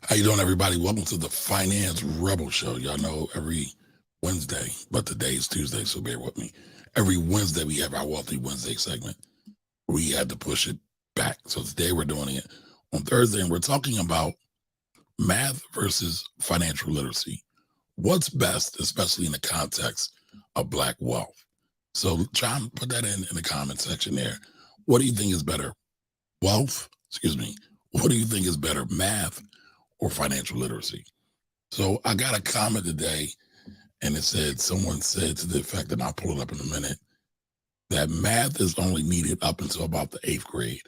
How you doing, everybody? Welcome to the Finance Rebel Show. Y'all know every Wednesday, but today is Tuesday, so bear with me. Every Wednesday we have our Wealthy Wednesday segment. We had to push it back, so today we're doing it on Thursday, and we're talking about math versus financial literacy. What's best, especially in the context of Black wealth? So try and put that in the comment section there. What do you think is better? Wealth, excuse me. What do you think is better, math or financial literacy? So I got a comment today, and someone said to the effect, and I'll pull it up in a minute, that math is only needed up until about the eighth grade.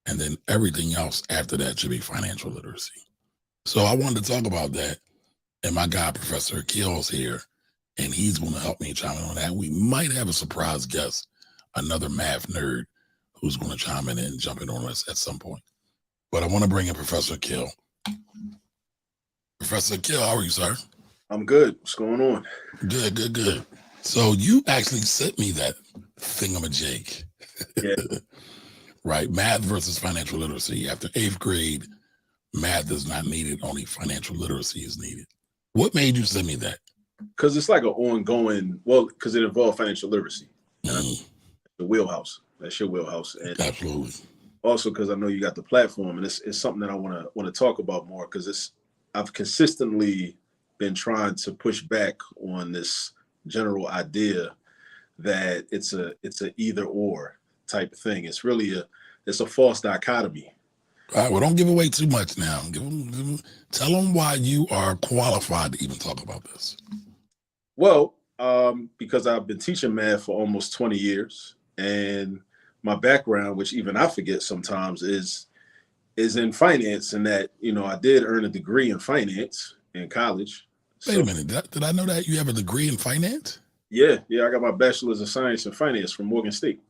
And then everything else after that should be financial literacy. So I wanted to talk about that. And my guy, Professor Akil's here, and he's going to help me chime in on that. We might have a surprise guest, another math nerd, who's going to chime in and jump in on us at some point. But I want to bring in Professor Akil. Professor Akil, how are you, sir? I'm good. What's going on? Good. So you actually sent me that thingamajig. Yeah. Right? Math versus financial literacy. After eighth grade, math is not needed, only financial literacy is needed. What made you send me that? Because it's like an ongoing, because it involved financial literacy. The wheelhouse. That's your wheelhouse. And Absolutely. also because I know you got the platform, and it's something that I want to talk about more, because I've consistently been trying to push back on this general idea that it's a either or type of thing. It's really it's a false dichotomy. All right, well, don't give away too much now. Tell them why you are qualified to even talk about this. Well, because I've been teaching math for almost 20 years, and my background, which even I forget sometimes, is in finance, and that, I did earn a degree in finance in college. Wait a minute. Did I know that you have a degree in finance? Yeah, I got my bachelor's of science in finance from Morgan State.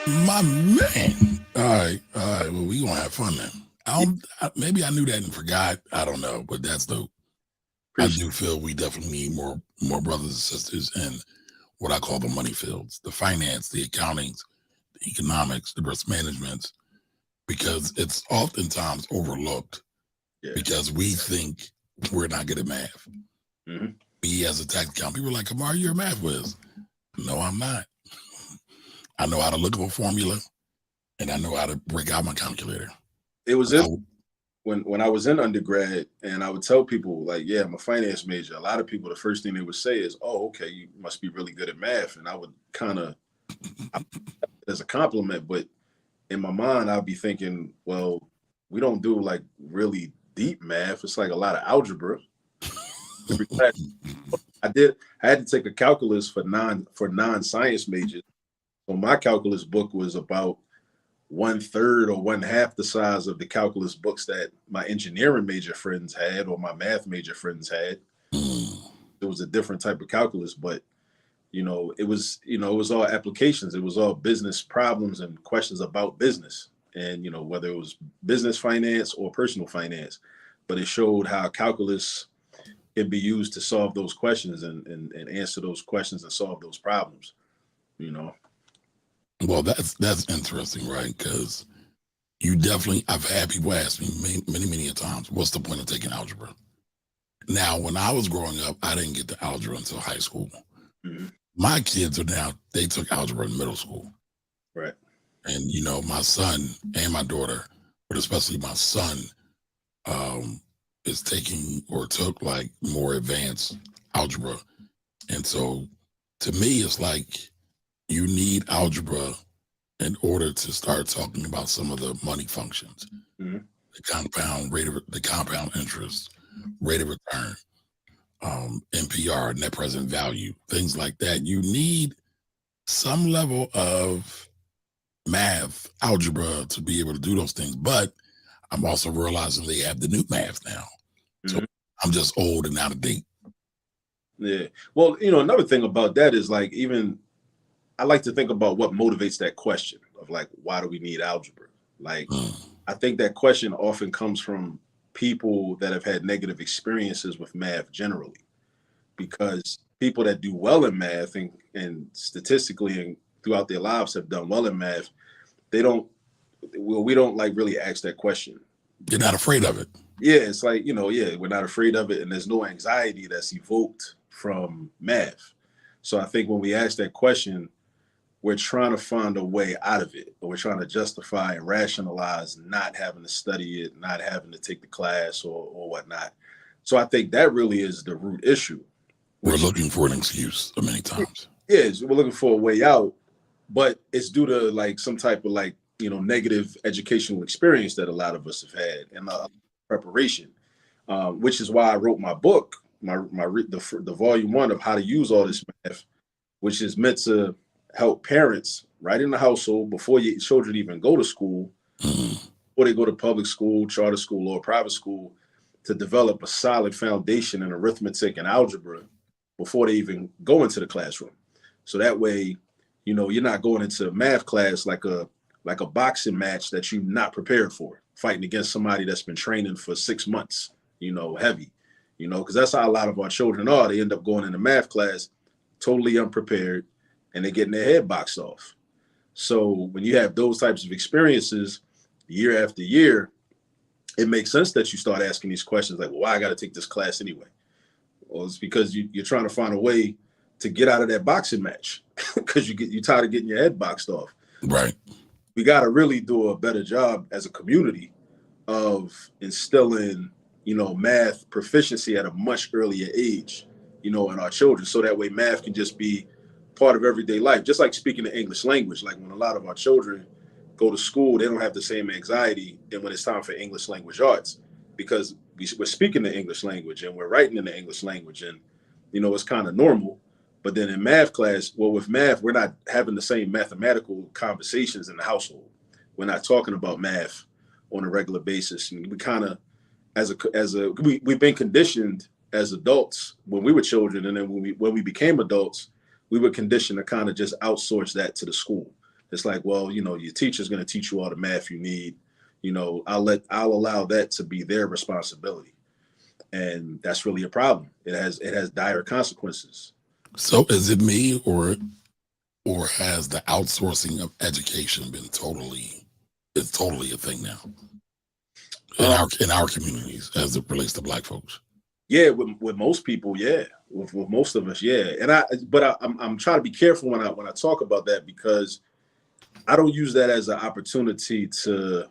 My man. All right. Well, we gonna have fun then. Maybe I knew that and forgot. I don't know, but I do feel we definitely need more brothers and sisters in what I call the money fields, the finance, the accountings, the economics, the risk management, because it's oftentimes overlooked because we think we're not good at math. Mm-hmm. Me as a tax accountant, people are like, Kamar, you're a math whiz. No, I'm not. I know how to look up a formula, and I know how to break out my calculator. It was when I was in undergrad, and I would tell people, like, yeah, I'm a finance major. A lot of people, the first thing they would say is, oh, okay, you must be really good at math. And I would kind of, as a compliment, but in my mind, I'd be thinking, well, we don't do like really deep math. It's like a lot of algebra. I had to take a calculus for non-science majors. So my calculus book was about 1/3 or 1/2 the size of the calculus books that my engineering major friends had or my math major friends had. It was a different type of calculus, but it was all applications. It was all business problems and questions about business, and whether it was business finance or personal finance, but it showed how calculus can be used to solve those questions and answer those questions and solve those problems. Well, that's interesting, right? Because I've had people ask me many a times, what's the point of taking algebra? Now, when I was growing up, I didn't get to algebra until high school. Mm-hmm. My kids they took algebra in middle school. Right. And, my son and my daughter, but especially my son, is taking or took like more advanced algebra. And so to me, it's like you need algebra in order to start talking about some of the money functions, mm-hmm. the compound interest, rate of return, NPR, net present value, things like that. You need some level of math, algebra to be able to do those things. But I'm also realizing they have the new math now. So I'm just old and out of date. Yeah. Well, another thing about that is, like, even I like to think about what motivates that question of, like, why do we need algebra? Like, I think that question often comes from people that have had negative experiences with math generally, because people that do well in math and statistically and throughout their lives have done well in math, they don't well, we don't like really ask that question. You're not afraid of it. Yeah, it's like, yeah, we're not afraid of it, and there's no anxiety that's evoked from math. So I think when we ask that question, we're trying to find a way out of it, or we're trying to justify and rationalize not having to study it, not having to take the class or whatnot. So I think that really is the root issue. We're Which looking for an excuse many times. is we're looking for a way out, but it's due to like some type of like negative educational experience that a lot of us have had and preparation, which is why I wrote my book, the volume 1 of how to use all this math, which is meant to help parents right in the household before your children even go to school, before they go to public school, charter school, or private school, to develop a solid foundation in arithmetic and algebra before they even go into the classroom. So that way, you're not going into math class like a boxing match that you're not prepared for, fighting against somebody that's been training for 6 months, heavy, because that's how a lot of our children are. They end up going into math class totally unprepared, and they're getting their head boxed off. So when you have those types of experiences year after year, it makes sense that you start asking these questions like, well, why I got to take this class anyway? Well, it's because you're trying to find a way to get out of that boxing match because you're tired of getting your head boxed off. Right. We got to really do a better job as a community of instilling, math proficiency at a much earlier age, in our children. So that way math can just be part of everyday life, just like speaking the English language. Like when a lot of our children go to school, they don't have the same anxiety than when it's time for English language arts, because we're speaking the English language and we're writing in the English language, and it's kind of normal. But then in math class, well, with math, we're not having the same mathematical conversations in the household. We're not talking about math on a regular basis, and we kind of, we've been conditioned as adults when we were children, and then when we became adults, we were conditioned to kind of just outsource that to the school. It's like, well, your teacher's going to teach you all the math you need. I'll allow that to be their responsibility, and that's really a problem. It has dire consequences. So is it me or has the outsourcing of education been it's totally a thing now in our communities as it relates to Black folks? Yeah, with most people, yeah, with most of us, yeah. And I'm trying to be careful when I talk about that, because I don't use that as an opportunity to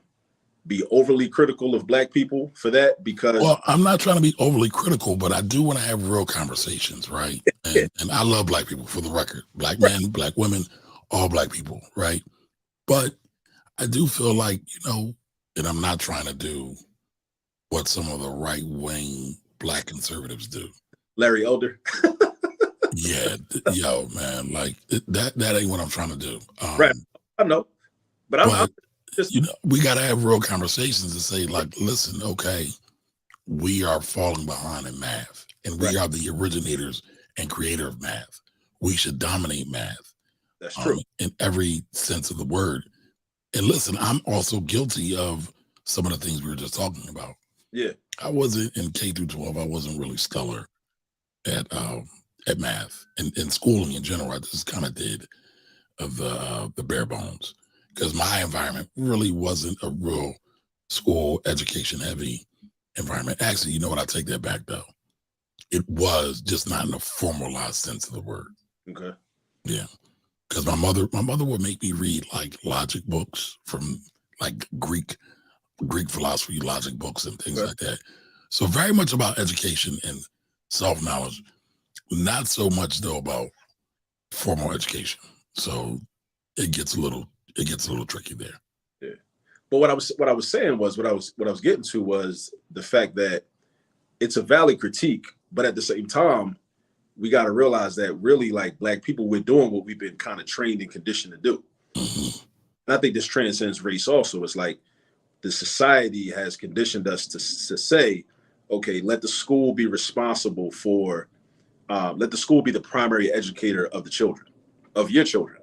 be overly critical of Black people for that, because Well, I'm not trying to be overly critical, but I do want to have real conversations, right? And I love Black people, for the record. Black men, Black women, all Black people, right? But I do feel like, and I'm not trying to do what some of the right wing Black conservatives do. Larry Elder. Yeah, yo, man, like that ain't what I'm trying to do. Right. I know, but I'm just, we got to have real conversations and say, like, listen, okay, we are falling behind in math, and we are the originators and creator of math. We should dominate math. That's true. In every sense of the word. And listen, I'm also guilty of some of the things we were just talking about. Yeah. I wasn't in K through 12. I wasn't really stellar at math and schooling in general. I just kind of did of the bare bones, because my environment really wasn't a real school education heavy environment. Actually, you know what? I take that back though. It was just not in a formalized sense of the word. Okay. Yeah. Because my mother would make me read like logic books from like Greek philosophy, logic books and things like that. So very much about education and self-knowledge, not so much though about formal education. So it gets a little tricky there. Yeah. But what I was saying was what I was getting to was the fact that it's a valid critique, but at the same time, we got to realize that really, like, Black people, we're doing what we've been kind of trained and conditioned to do. Mm-hmm. And I think this transcends race also. It's like the society has conditioned us to say, okay, let the school be responsible for, let the school be the primary educator of the children, of your children.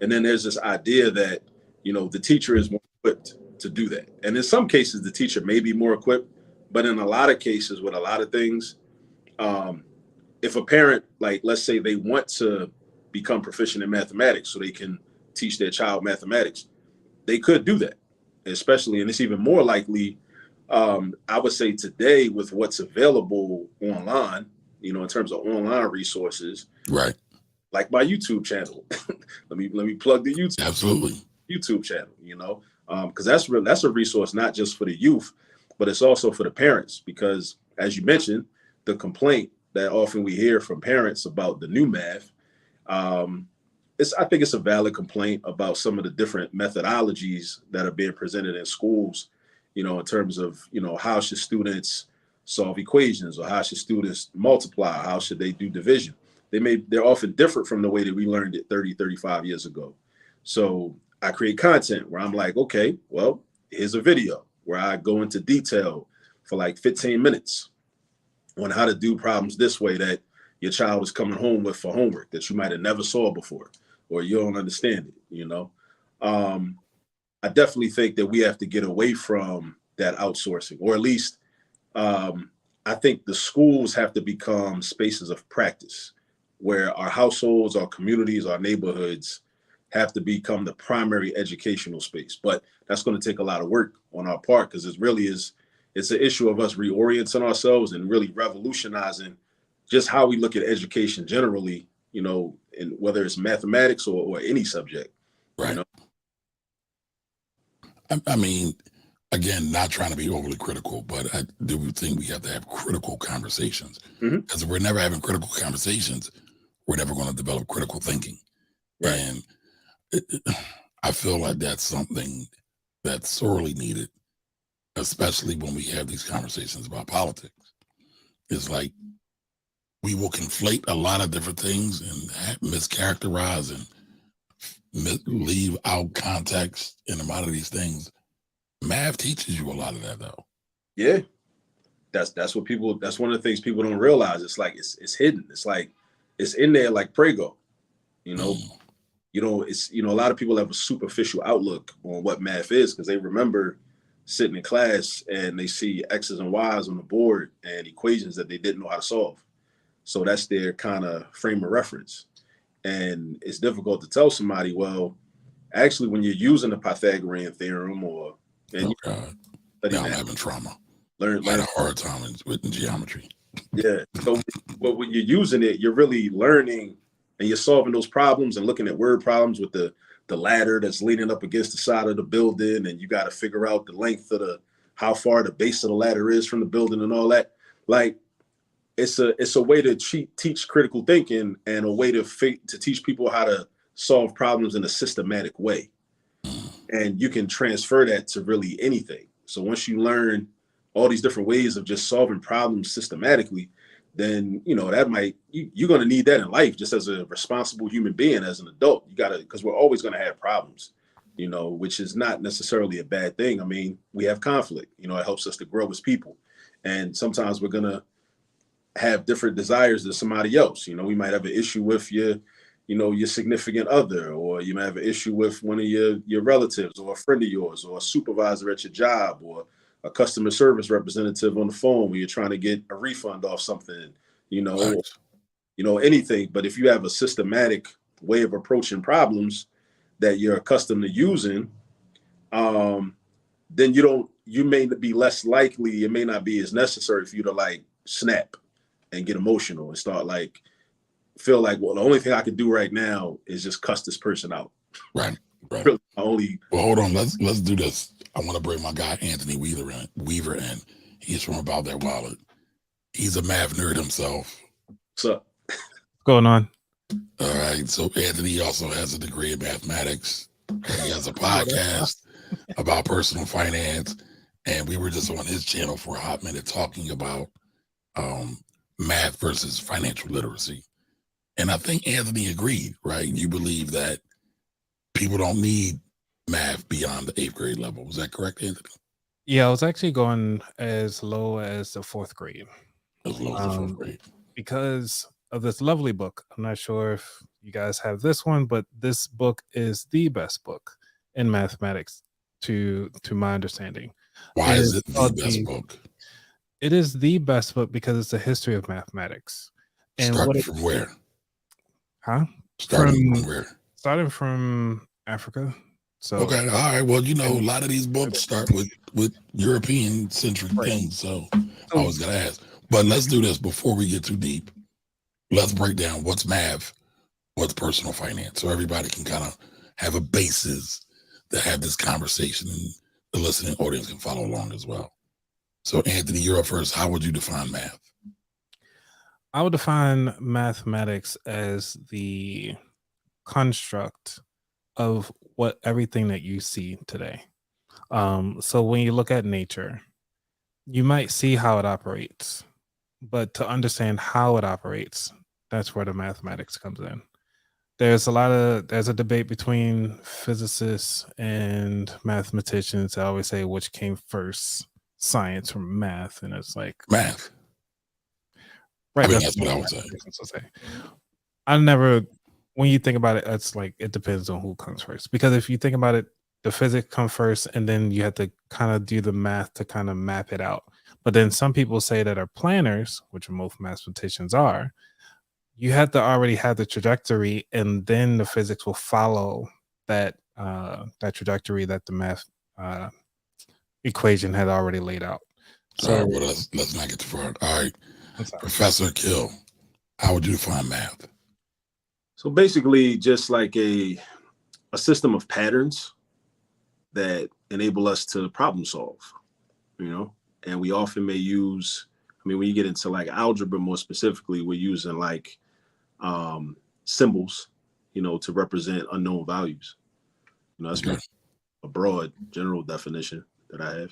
And then there's this idea that, the teacher is more equipped to do that. And in some cases, the teacher may be more equipped, but in a lot of cases with a lot of things, if a parent, like, let's say they want to become proficient in mathematics so they can teach their child mathematics, they could do that. especially, and it's even more likely, I would say today with what's available online, in terms of online resources, Right. like my YouTube channel. let me plug the Absolutely. YouTube channel, because that's a resource not just for the youth, but it's also for the parents. Because as you mentioned, the complaint that often we hear from parents about the new math, I think it's a valid complaint about some of the different methodologies that are being presented in schools, in terms of, how should students solve equations, or how should students multiply, how should they do division. They're often different from the way that we learned it 30, 35 years ago. So I create content where I'm like, okay, well, here's a video where I go into detail for like 15 minutes on how to do problems this way that your child is coming home with for homework that you might have never saw before, or you don't understand it. I definitely think that we have to get away from that outsourcing, or at least I think the schools have to become spaces of practice where our households, our communities, our neighborhoods have to become the primary educational space. But that's going to take a lot of work on our part, because it's an issue of us reorienting ourselves and really revolutionizing just how we look at education generally, and whether it's mathematics or any subject. Right. I mean, again, not trying to be overly critical, but I do think we have to have critical conversations. Because if we're never having critical conversations, we're never going to develop critical thinking. Right. And I feel like that's something that's sorely needed, especially when we have these conversations about politics. It's like we will conflate a lot of different things and mischaracterize and leave out context in a lot of these things. Math teaches you a lot of that, though. Yeah, that's what people. That's one of the things people don't realize. It's like it's hidden. It's like it's in there like Prego. It's a lot of people have a superficial outlook on what math is because they remember sitting in class and they see X's and Y's on the board and equations that they didn't know how to solve. So that's their kind of frame of reference. And it's difficult to tell somebody, well, actually, when you're using the Pythagorean theorem God, now I'm having trauma. I had a hard time with geometry. Yeah. So, but when you're using it, you're really learning and you're solving those problems and looking at word problems with the ladder that's leaning up against the side of the building, and you got to figure out the length of how far the base of the ladder is from the building and all that. Like, it's a way to teach critical thinking and a way to teach people how to solve problems in a systematic way. And you can transfer that to really anything. So once you learn all these different ways of just solving problems systematically, then you're going to need that in life just as a responsible human being. As an adult, you got to, because we're always going to have problems, which is not necessarily a bad thing. I mean, we have conflict, it helps us to grow as people. And sometimes we're going to have different desires than somebody else. We might have an issue with your significant other, or you might have an issue with one of your relatives, or a friend of yours, or a supervisor at your job, or a customer service representative on the phone when you're trying to get a refund off something, anything. But if you have a systematic way of approaching problems that you're accustomed to using, then you may be less likely, it may not be as necessary for you to like snap and get emotional and start like feel like, well, the only thing I could do right now is just cuss this person out. Right. Really, well, hold on. Let's do this. I want to bring my guy Anthony Weaver in. He's from About That Wallet. He's a math nerd himself. What's up? What's going on? All right. So Anthony also has a degree in mathematics. He has a podcast about personal finance, and we were just on his channel for a hot minute talking about math versus financial literacy. And I think Anthony agreed, right? You believe that people don't need math beyond the 8th grade level. Was that correct, Anthony? Yeah, I was actually going as low as the 4th grade. As low as the 4th grade. Because of this lovely book. I'm not sure if you guys have this one, but this book is the best book in mathematics to my understanding. Why is it the best book? It is the best book because it's a history of mathematics. And starting from where? Huh? Starting from where? Starting from Africa. So Okay, all right. Well, a lot of these books start with European centric Right. things, so I So was gonna ask. But let's do this before we get too deep. Let's break down what's math, what's personal finance, so everybody can kind of have a basis to have this conversation, and the listening audience can follow along as well. So, Anthony, you're up first. How would you define math? I would define mathematics as the construct of what everything that you see today. So when you look at nature, you might see how it operates, but to understand how it operates, that's where the mathematics comes in. There's a debate between physicists and mathematicians. I always say which came first, science or math, and it's like Math. right. I mean, That's that's what I would say. mathematicians will say. I never, when you think about it, it's like it depends on who comes first. Because if you think about it, the physics come first, and then you have to kind of do the math to kind of map it out. But then some people say that are planners, which most mathematicians are, you have to already have the trajectory, and then the physics will follow that trajectory that the math equation had already laid out. All So right, well, let's not get too far. All right, I'm sorry. Professor Kill, how would you define math? So basically, just like a system of patterns that enable us to problem solve, and we often may use, when you get into like algebra more specifically, we're using like symbols, to represent unknown values. That's Okay. a broad general definition that I have.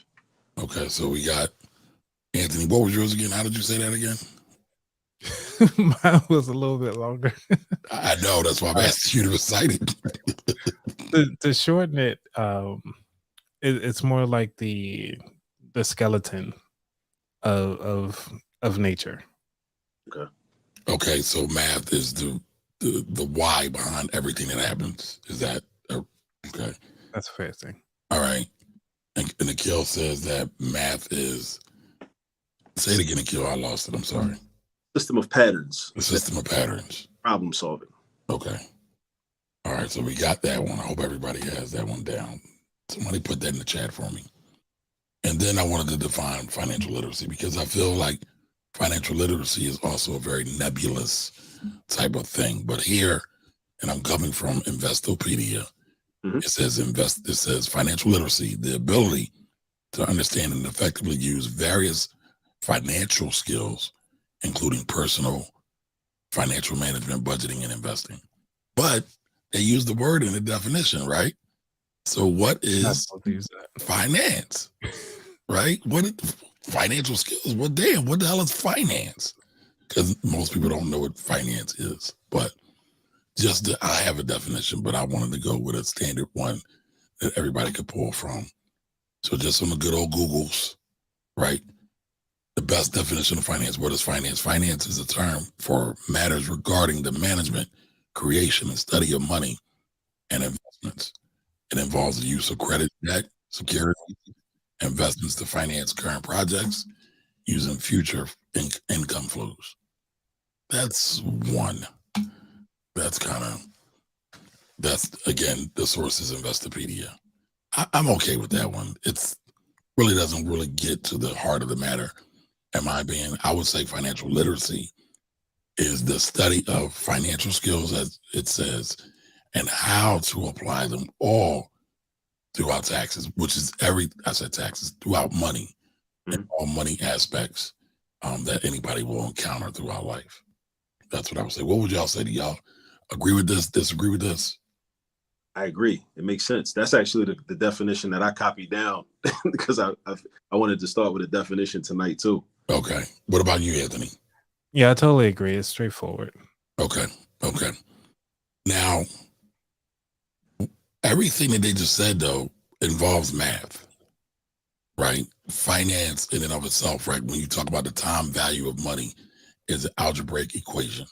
Okay, so we got Anthony. What was yours again? How did you say that again? Mine was a little bit longer. I know, that's why I'm asking you to recite it. To shorten it, it's more like the skeleton of nature. Okay, so math is the why behind everything that happens. Is that okay? That's a fair thing. All right. And Nikhil says that math is, say it again, Nikhil. I lost it. I'm sorry. System of patterns. The system of patterns. Problem solving. Okay. All right. So we got that one. I hope everybody has that one down. Somebody put that in the chat for me. And then I wanted to define financial literacy, because I feel like financial literacy is also a very nebulous type of thing. But here, and I'm coming from Investopedia, it says financial literacy, the ability to understand and effectively use various financial skills, including personal, financial management, budgeting, and investing. But they use the word in the definition, right? So what is finance, right? What financial skills? Well, damn, what the hell is finance? Because most people don't know what finance is. But I have a definition, but I wanted to go with a standard one that everybody could pull from. So just on the good old Googles, right? The best definition of finance. What is finance? Finance is a term for matters regarding the management, creation, and study of money and investments. It involves the use of credit, debt, security, investments to finance current projects using future income flows. That's one. That's again, the source is Investopedia. I'm okay with that one. It's really doesn't really get to the heart of the matter. In my opinion, I would say financial literacy is the study of financial skills, as it says, and how to apply them all throughout taxes, which is taxes, throughout money, and all money aspects that anybody will encounter throughout life. That's what I would say. What would y'all say? Do y'all agree with this, disagree with this? I agree. It makes sense. That's actually the definition that I copied down because I wanted to start with a definition tonight too. Okay. What about you, Anthony? Yeah, I totally agree. It's straightforward. Okay. Now, everything that they just said, though, involves math, right? Finance in and of itself, right? When you talk about the time value of money, is an algebraic equation.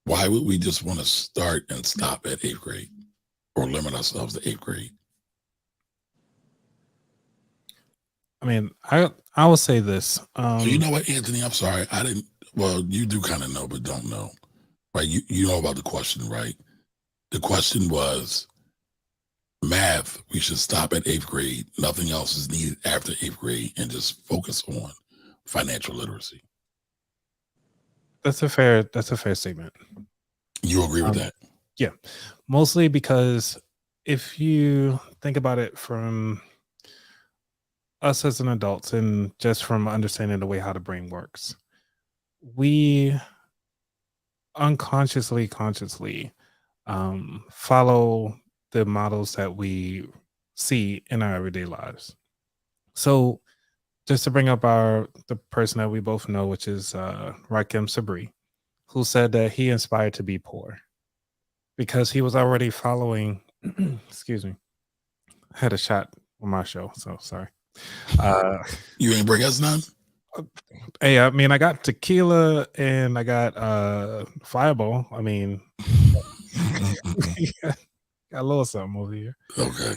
Why would we just want to start and stop at 8th grade or limit ourselves to 8th grade? I mean, I will say this. So you know what, Anthony? I'm sorry. I didn't. Well, you do kind of know, but don't know, right? You know about the question, right? The question was, math, we should stop at 8th grade. Nothing else is needed after 8th grade and just focus on financial literacy. That's a fair statement. You agree with that? Yeah, mostly because if you think about it from us as an adults and just from understanding the way how the brain works, we consciously follow the models that we see in our everyday lives. So just to bring up the person that we both know, which is Rakim Sabri, who said that he inspired to be poor because he was already following excuse me, I had a shot on my show, so sorry. You ain't bring us none? Hey, I mean, I got tequila and I got Fireball. I mean, got a little something over here. Okay.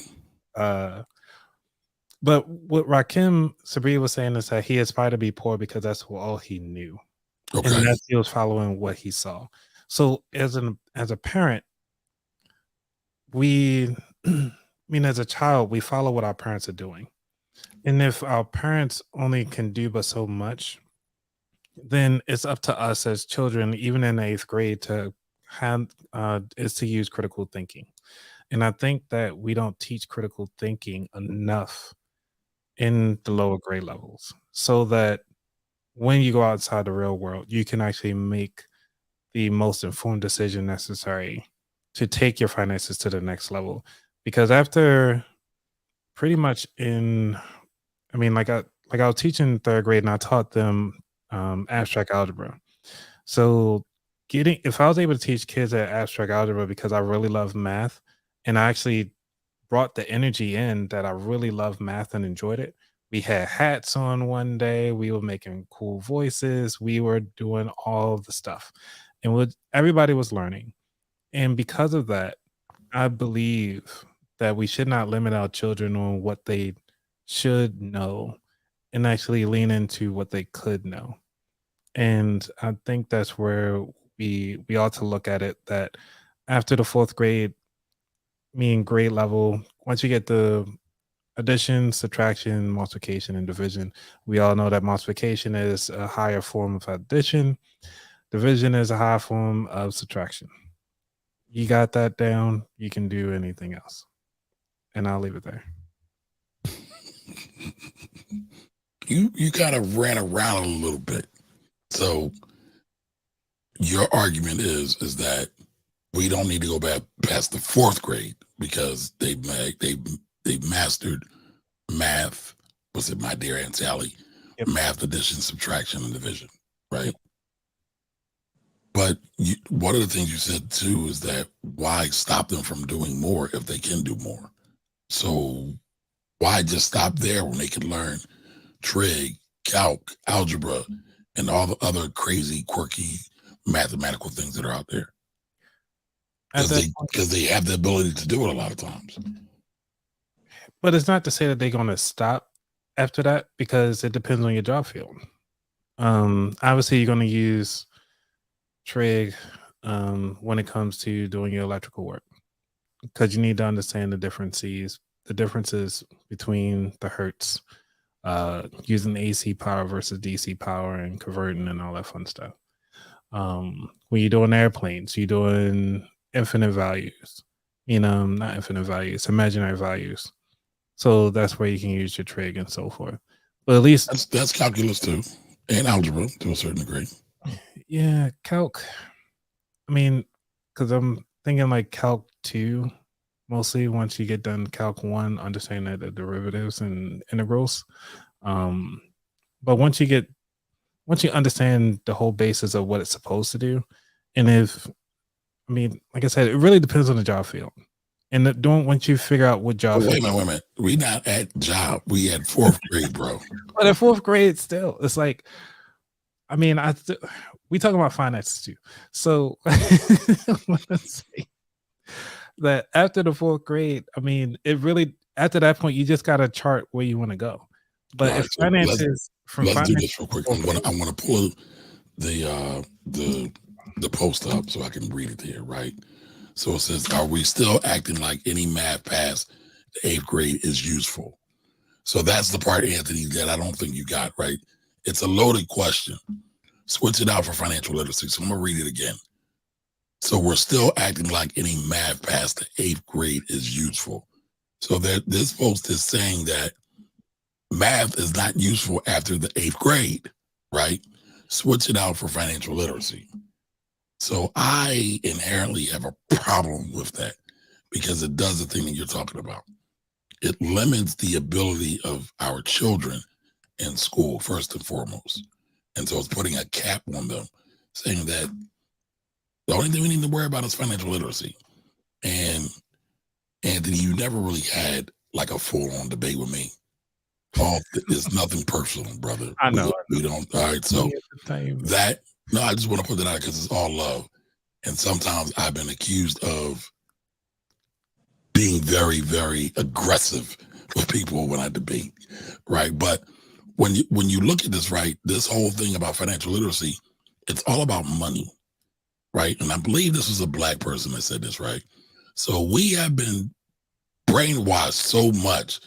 But what Rakim Sabri was saying is that he aspired to be poor because that's all he knew. Okay. And that he was following what he saw. So as a parent, we I mean, as a child, we follow what our parents are doing. And if our parents only can do but so much, then it's up to us as children, even in the 8th grade, to have is to use critical thinking. And I think that we don't teach critical thinking enough in the lower grade levels, so that when you go outside the real world, you can actually make the most informed decision necessary to take your finances to the next level. Because after pretty much I mean, like I was teaching 3rd grade and I taught them abstract algebra. So if I was able to teach kids that abstract algebra because I really love math and I actually brought the energy in that I really love math and enjoyed it. We had hats on one day, we were making cool voices, we were doing all the stuff. And everybody was learning. And because of that, I believe that we should not limit our children on what they should know and actually lean into what they could know. And I think that's where we ought to look at it, that after the 4th grade, meaning grade level, once you get the addition, subtraction, multiplication, and division, we all know that multiplication is a higher form of addition, division is a higher form of subtraction. You got that down, you can do anything else. And I'll leave it there. You kind of ran around a little bit. So your argument is that we don't need to go back past the 4th grade because they mastered math. Was it my dear Aunt Sally? Yep. Math, addition, subtraction, and division, right? Yep. But one of the things you said too is that why stop them from doing more if they can do more? So why just stop there when they can learn trig, calc, algebra, and all the other crazy, quirky mathematical things that are out there? Because they have the ability to do it a lot of times. But it's not to say that they're going to stop after that, because it depends on your job field. Obviously, you're going to use trig when it comes to doing your electrical work, because you need to understand the differences between the hertz, using AC power versus DC power and converting and all that fun stuff. When you're doing airplanes, you're doing infinite values, not infinite values, imaginary values. So that's where you can use your trig and so forth. But at least that's calculus too, and algebra to a certain degree. Yeah, calc. I mean, because I'm thinking like calc 2, mostly once you get done calc 1, understanding the derivatives and integrals. But once you understand the whole basis of what it's supposed to do, and like I said, it really depends on the job field. And once you figure out what job. Wait a minute. We not at job. We at 4th grade, bro. But at 4th grade, still, it's like, we talking about finances too. So I want to say that after the 4th grade, it really, after that point, you just got to chart where you want to go. But right, if finances let's do this real quick. I want to pull the post up so I can read it here, right? So it says, are we still acting like any math past the 8th grade is useful? So that's the part, Anthony, that I don't think you got right. It's a loaded question. Switch it out for financial literacy. So I'm going to read it again. So we're still acting like any math past the 8th grade is useful. So that this post is saying that math is not useful after the 8th grade, right? Switch it out for financial literacy. So I inherently have a problem with that because it does the thing that you're talking about. It limits the ability of our children in school, first and foremost. And so it's putting a cap on them, saying that the only thing we need to worry about is financial literacy. And Anthony, you never really had like a full-on debate with me. It's nothing personal, brother. I know. We don't. All right. So Entertainment. I just want to put that out because it's all love. And sometimes I've been accused of being very, very aggressive with people when I debate, right? But when you look at this, right, this whole thing about financial literacy, it's all about money, right? And I believe this was a Black person that said this, right? So we have been brainwashed so much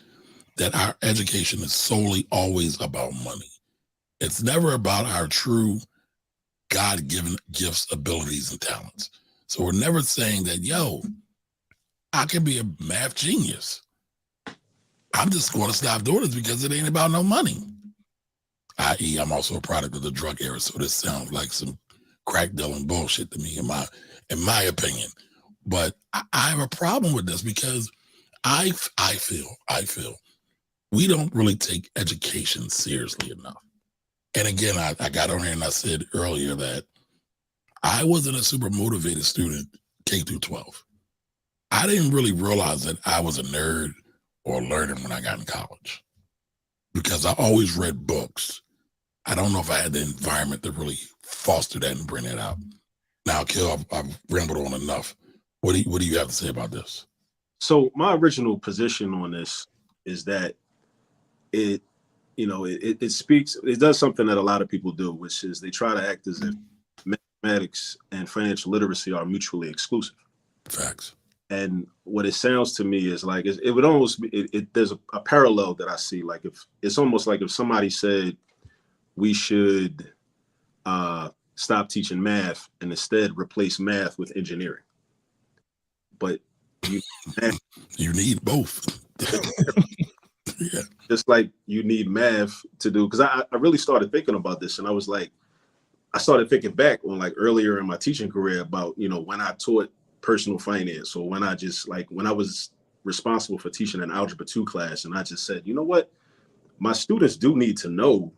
that our education is solely always about money. It's never about our true God-given gifts, abilities, and talents. So we're never saying that, yo, I can be a math genius. I'm just going to stop doing this because it ain't about no money. I.e., I'm also a product of the drug era, so this sounds like some crack dealing bullshit to me, in my opinion. But I have a problem with this because I feel we don't really take education seriously enough. And again, I got on here and I said earlier that I wasn't a super motivated student K through 12. I didn't really realize that I was a nerd or a learner when I got in college because I always read books. I don't know if I had the environment to really foster that and bring that out. Now, Kill, I've rambled on enough. What do you have to say about this? So my original position on this is that it speaks, it does something that a lot of people do, which is they try to act as if mathematics and financial literacy are mutually exclusive. Facts. And what it sounds to me is like it would almost be, there's a parallel that I see. Like if it's almost like if somebody said we should stop teaching math and instead replace math with engineering. But you need both. Yeah. Just like you need math to do, because I really started thinking about this, and I started thinking back on like earlier in my teaching career about, when I taught personal finance, or when I was responsible for teaching an algebra 2 class, and I just said, you know what, my students do need to know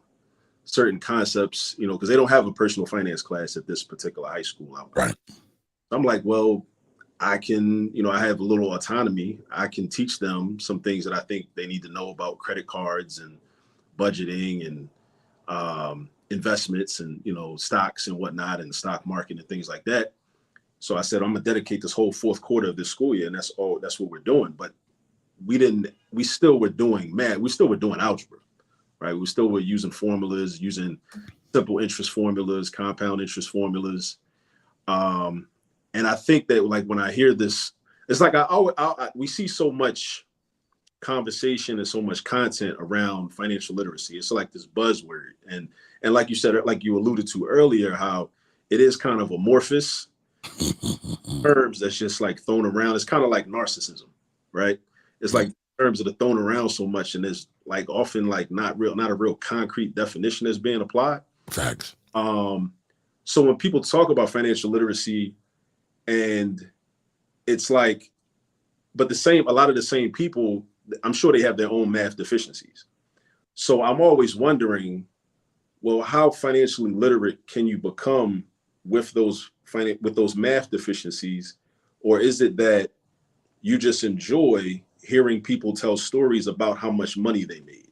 certain concepts, because they don't have a personal finance class at this particular high school out there. Right. I'm like, well, I can, I have a little autonomy. I can teach them some things that I think they need to know about credit cards and budgeting and investments and, stocks and whatnot, and the stock market and things like that. So I said, I'm gonna dedicate this whole fourth quarter of this school year, and that's what we're doing. But we still were doing math. We still were doing algebra, right? We still were using formulas, using simple interest formulas, compound interest formulas. And I think that like when I hear this, it's like we see so much conversation and so much content around financial literacy. It's like this buzzword, and like you said, like you alluded to earlier, how it is kind of amorphous terms that's just like thrown around. It's kind of like narcissism, right? It's like terms that are thrown around so much, and there's like often like not a real concrete definition that's being applied. Facts. So when people talk about financial literacy, and it's like, but a lot of the same people, I'm sure they have their own math deficiencies. So I'm always wondering, well, how financially literate can you become with those math deficiencies? Or is it that you just enjoy hearing people tell stories about how much money they made?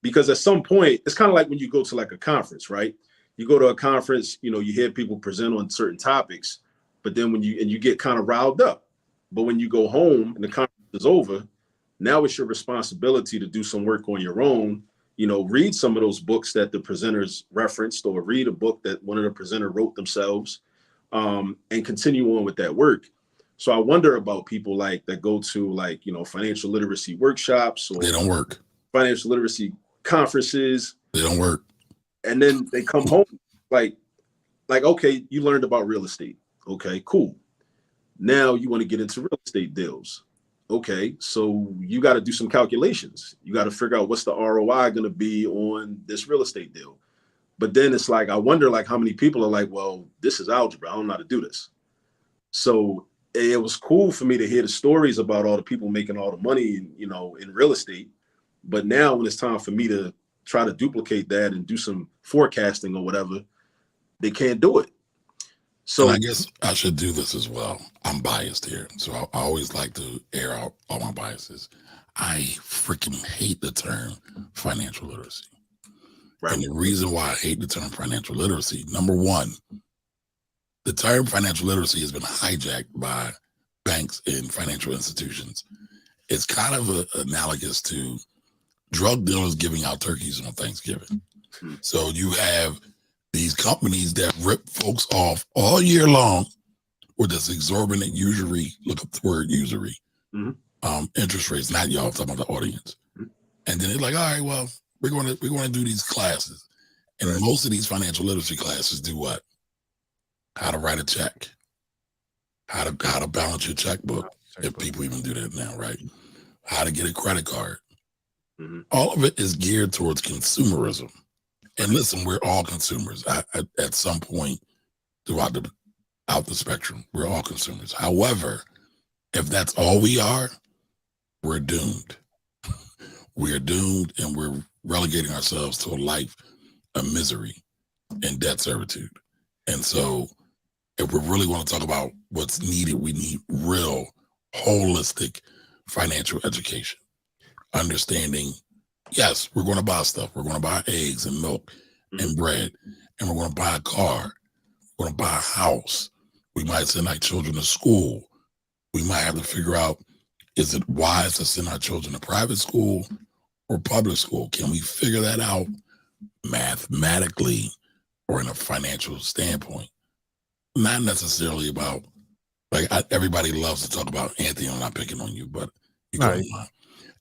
Because at some point, it's kind of like when you go to like a conference, right? You go to a conference, you hear people present on certain topics, but then when you get kind of riled up. But when you go home and the conference is over, now it's your responsibility to do some work on your own, read some of those books that the presenters referenced, or read a book that one of the presenters wrote themselves, and continue on with that work. So I wonder about people like that go to like, you know, financial literacy workshops or They don't work. financial literacy conferences. They don't work. And then they come home like, okay, you learned about real estate. Okay, cool. Now you want to get into real estate deals. Okay, so you got to do some calculations. You got to figure out what's the ROI going to be on this real estate deal. But then it's like, I wonder like how many people are like, well, this is algebra. I don't know how to do this. So it was cool for me to hear the stories about all the people making all the money, you know, in real estate. But now when it's time for me to try to duplicate that and do some forecasting or whatever, they can't do it. So and I guess I should do this as well. I'm biased here. So I always like to air out all my biases. I freaking hate the term financial literacy. right. And the reason why I hate the term financial literacy, number one, the term financial literacy has been hijacked by banks and financial institutions. It's kind of analogous to drug dealers giving out turkeys on Thanksgiving. So you have these companies that rip folks off all year long with this exorbitant usury, look up the word usury, interest rates, not y'all, I'm talking about the audience. And then they're like, all right, well, we're going to do these classes. And most of these financial literacy classes do what? How to write a check, how to balance your checkbook, if people even do that now, right? How to get a credit card. All of it is geared towards consumerism. And listen, we're all consumers at some point throughout the spectrum. We're all consumers. However, if that's all we are, we're doomed. We are doomed, and we're relegating ourselves to a life of misery and debt servitude. And so if we really want to talk about what's needed, we need real, holistic financial education. Understanding, yes, we're going to buy stuff. We're going to buy eggs and milk and bread, and we're going to buy a car. We're going to buy a house. We might send our children to school. We might have to figure out, is it wise to send our children to private school or public school? Can we figure that out mathematically or in a financial standpoint? Not necessarily about, like, everybody loves to talk about, Anthony, I'm not picking on you, but you know,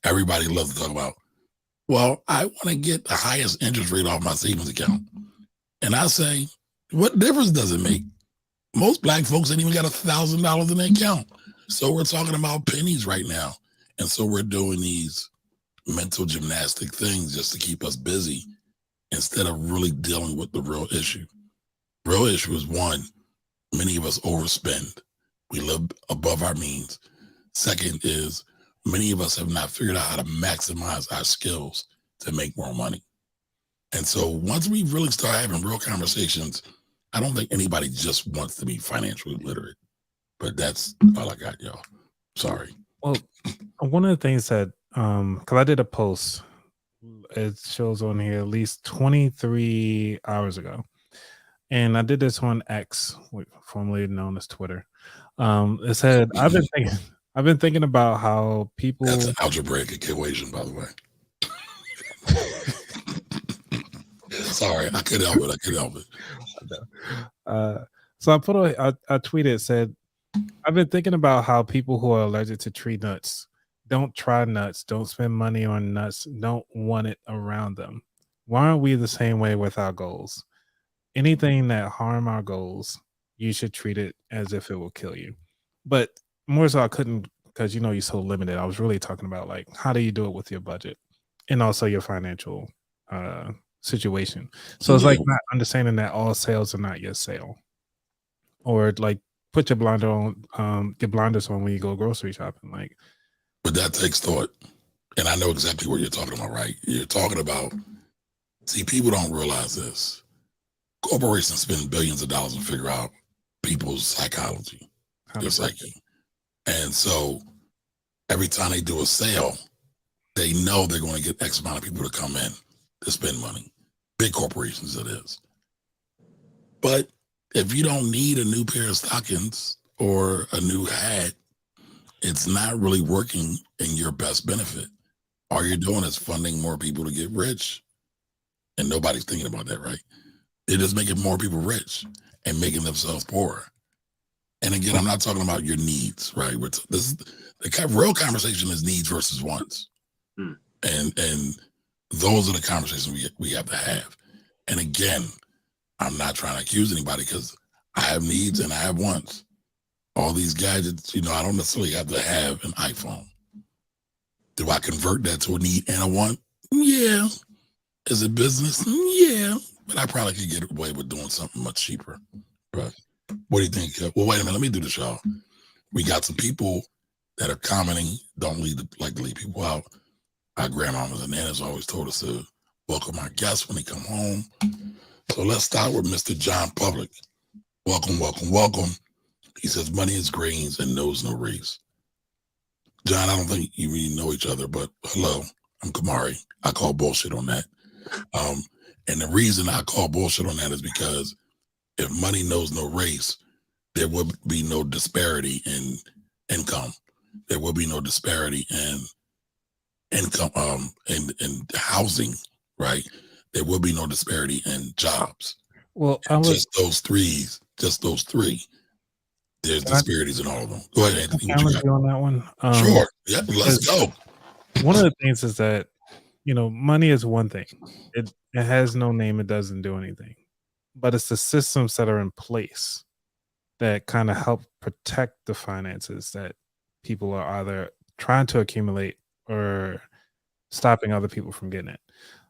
everybody loves to talk about, well, I want to get the highest interest rate off my savings account. And I say, what difference does it make? Most black folks ain't even got $1,000 in their account. So we're talking about pennies right now. And so we're doing these mental gymnastic things just to keep us busy instead of really dealing with the real issue. Real issue is, one, many of us overspend. We live above our means. Second is, many of us have not figured out how to maximize our skills to make more money. And so once we really start having real conversations, I don't think anybody just wants to be financially literate. But that's all I got, y'all. Sorry. Well, one of the things that, because I did a post, it shows on here at least 23 hours ago. And I did this on X, formerly known as Twitter. It said, I've been thinking about how people. That's an algebraic equation, by the way. Sorry, I couldn't help it. So I put I tweeted, said, I've been thinking about how people who are allergic to tree nuts don't try nuts, don't spend money on nuts, don't want it around them. Why aren't we the same way with our goals? Anything that harm our goals, you should treat it as if it will kill you. But more so I couldn't, because you know you're so limited. I was really talking about, like, how do you do it with your budget and also your financial situation. So it's like not understanding that all sales are not your sale. Or like put your blinders on when you go grocery shopping. Like, but that takes thought. And I know exactly what you're talking about, right? You're talking about, see, people don't realize this. Corporations spend billions of dollars to figure out people's psychology, their psyche. And so every time they do a sale, they know they're going to get X amount of people to come in to spend money. Big corporations, it is. But if you don't need a new pair of stockings or a new hat, it's not really working in your best benefit. All you're doing is funding more people to get rich. And nobody's thinking about that, right? They're just making more people rich and making themselves poorer. And again, I'm not talking about your needs, right? This is the real conversation is needs versus wants, Mm. and those are the conversations we have to have. And again, I'm not trying to accuse anybody because I have needs and I have wants. All these gadgets, I don't necessarily have to have an iPhone. Do I convert that to a need and a want? Yeah. Is it business? Yeah. But I probably could get away with doing something much cheaper. Right. What do you think? Well, wait a minute. Let me do this, y'all. We got some people that are commenting, don't like to leave people out. Our grandmamas and nanas always told us to welcome our guests when they come home. So let's start with Mr. John Public. Welcome, welcome, welcome. He says money is greens and knows no race. John, I don't think you really know each other, but hello, I'm Kamari. I call bullshit on that. And the reason I call bullshit on that is because if money knows no race, there will be no disparity in income. There will be no disparity in income, in housing, right? There will be no disparity in jobs. Well, Just those three. There's disparities in all of them. Go ahead, Anthony. What you got? on that one. Sure. Yeah, let's go. One of the things is that money is one thing. It has no name. It doesn't do anything. But it's the systems that are in place that kind of help protect the finances that people are either trying to accumulate or stopping other people from getting it.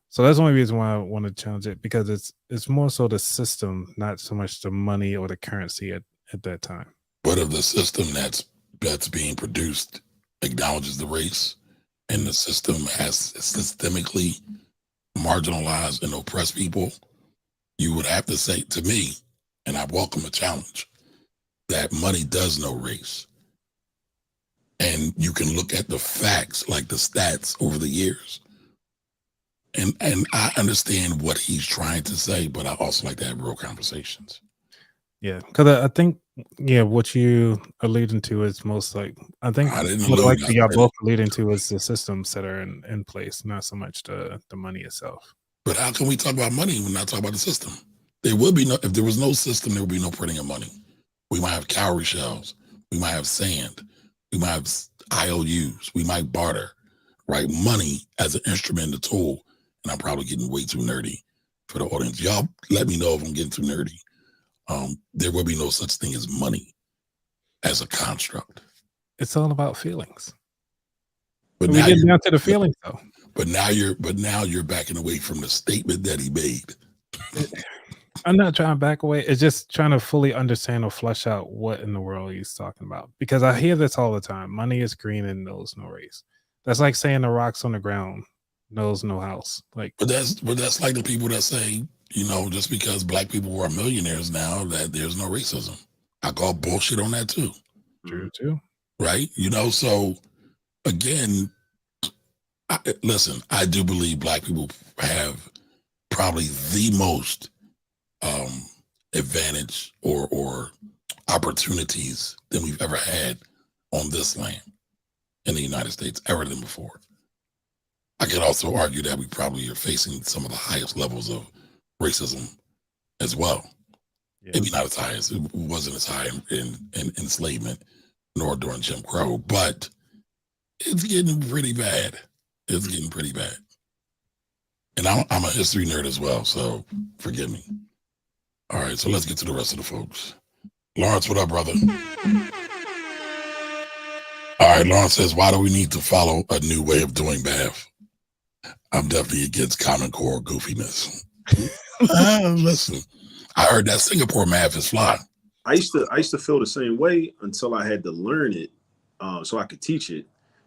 So that's the only reason why I want to challenge it, because it's more so the system, not so much the money or the currency at that time. But if the system that's being produced acknowledges the race, and the system has systemically marginalized and oppressed people, you would have to say to me, and I welcome a challenge, that money does know race. And you can look at the facts, like the stats over the years. And I understand what he's trying to say, but I also like to have real conversations. Yeah, because I think what you alluding to is most like y'all both alluding to is the systems that are in place, not so much the money itself. But how can we talk about money when not talk about the system? There would be if there was no system, there would be no printing of money. We might have cowrie shells, we might have sand, we might have IOUs, we might barter, right? Money as an instrument, a tool. And I'm probably getting way too nerdy for the audience. Y'all let me know if I'm getting too nerdy. There will be no such thing as money as a construct. It's all about feelings. But we now get down to the feelings, though. But now you're backing away from the statement that he made. I'm not trying to back away. It's just trying to fully understand or flesh out what in the world he's talking about. Because I hear this all the time. Money is green and knows no race. That's like saying the rocks on the ground knows no house. But that's like the people that say, just because black people are millionaires now, that there's no racism. I call bullshit on that too. True too. Right? So again, listen, I do believe black people have probably the most advantage or opportunities than we've ever had on this land in the United States ever than before. I could also argue that we probably are facing some of the highest levels of racism as well. Yeah. Maybe not as high as it wasn't as high in enslavement nor during Jim Crow, but it's getting pretty bad. It's getting pretty bad. And I'm a history nerd as well, so forgive me. All right, so let's get to the rest of the folks. Lawrence, what up, brother? All right, Lawrence says, why do we need to follow a new way of doing math? I'm definitely against Common Core goofiness. Listen, I heard that Singapore math is fly. I used to feel the same way until I had to learn it, so I could teach it.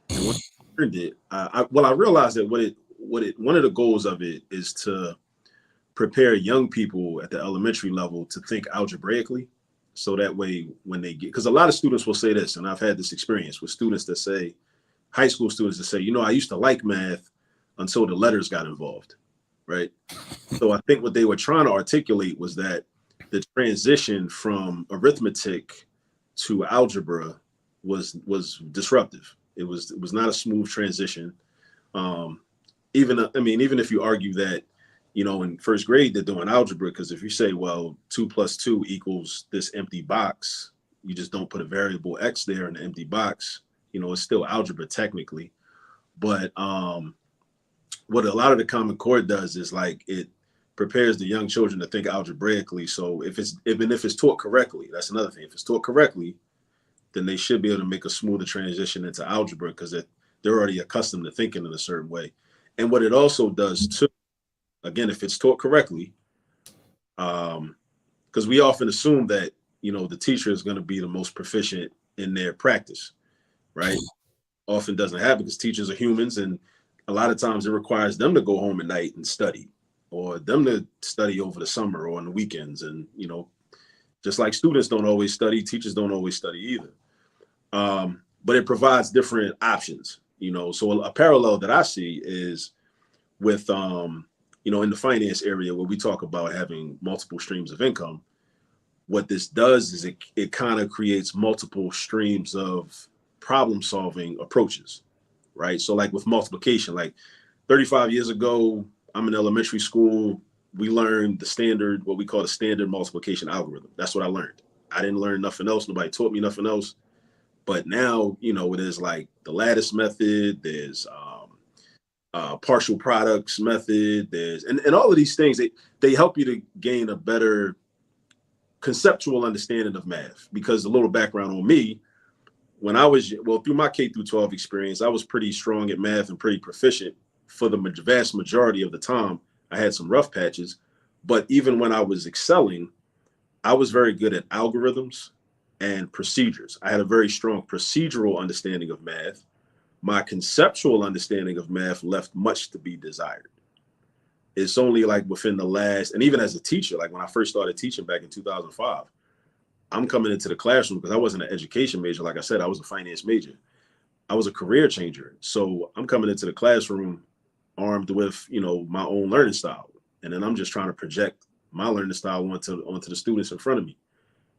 And when I learned it, I realized that one of the goals of it is to prepare young people at the elementary level to think algebraically, so that way when they get, because a lot of students will say this, and I've had this experience with students that say, high school students that say, I used to like math until the letters got involved, right? So I think what they were trying to articulate was that the transition from arithmetic to algebra was disruptive. It was not a smooth transition. Even if you argue that, in first grade they're doing algebra, because if you say, well, 2 + 2 = this empty box, You just don't put a variable X there in the empty box. It's still algebra technically. But what a lot of the Common Core does is like it prepares the young children to think algebraically. So if it's taught correctly, that's another thing. If it's taught correctly, then they should be able to make a smoother transition into algebra because they're already accustomed to thinking in a certain way. And what it also does too, again, if it's taught correctly, because we often assume that, the teacher is going to be the most proficient in their practice, right? Often doesn't happen because teachers are humans, and a lot of times it requires them to go home at night and study, or them to study over the summer or on the weekends. And, just like students don't always study, teachers don't always study either. But it provides different options, So a parallel that I see is with, in the finance area where we talk about having multiple streams of income. What this does is it kind of creates multiple streams of problem solving approaches, right? So like with multiplication, like 35 years ago, I'm in elementary school. We learned what we call the standard multiplication algorithm. That's what I learned. I didn't learn nothing else. Nobody taught me nothing else. But now, it is like the lattice method. There's partial products method. There's and all of these things. They help you to gain a better conceptual understanding of math. Because a little background on me, when I was through my K through 12 experience, I was pretty strong at math and pretty proficient for the vast majority of the time. I had some rough patches, but even when I was excelling, I was very good at algorithms and procedures. I had a very strong procedural understanding of math. My conceptual understanding of math left much to be desired. It's only like within the last, and even as a teacher, like when I first started teaching back in 2005, I'm coming into the classroom because I wasn't an education major. Like I said, I was a finance major. I was a career changer. So I'm coming into the classroom armed with, my own learning style. And then I'm just trying to project my learning style onto the students in front of me.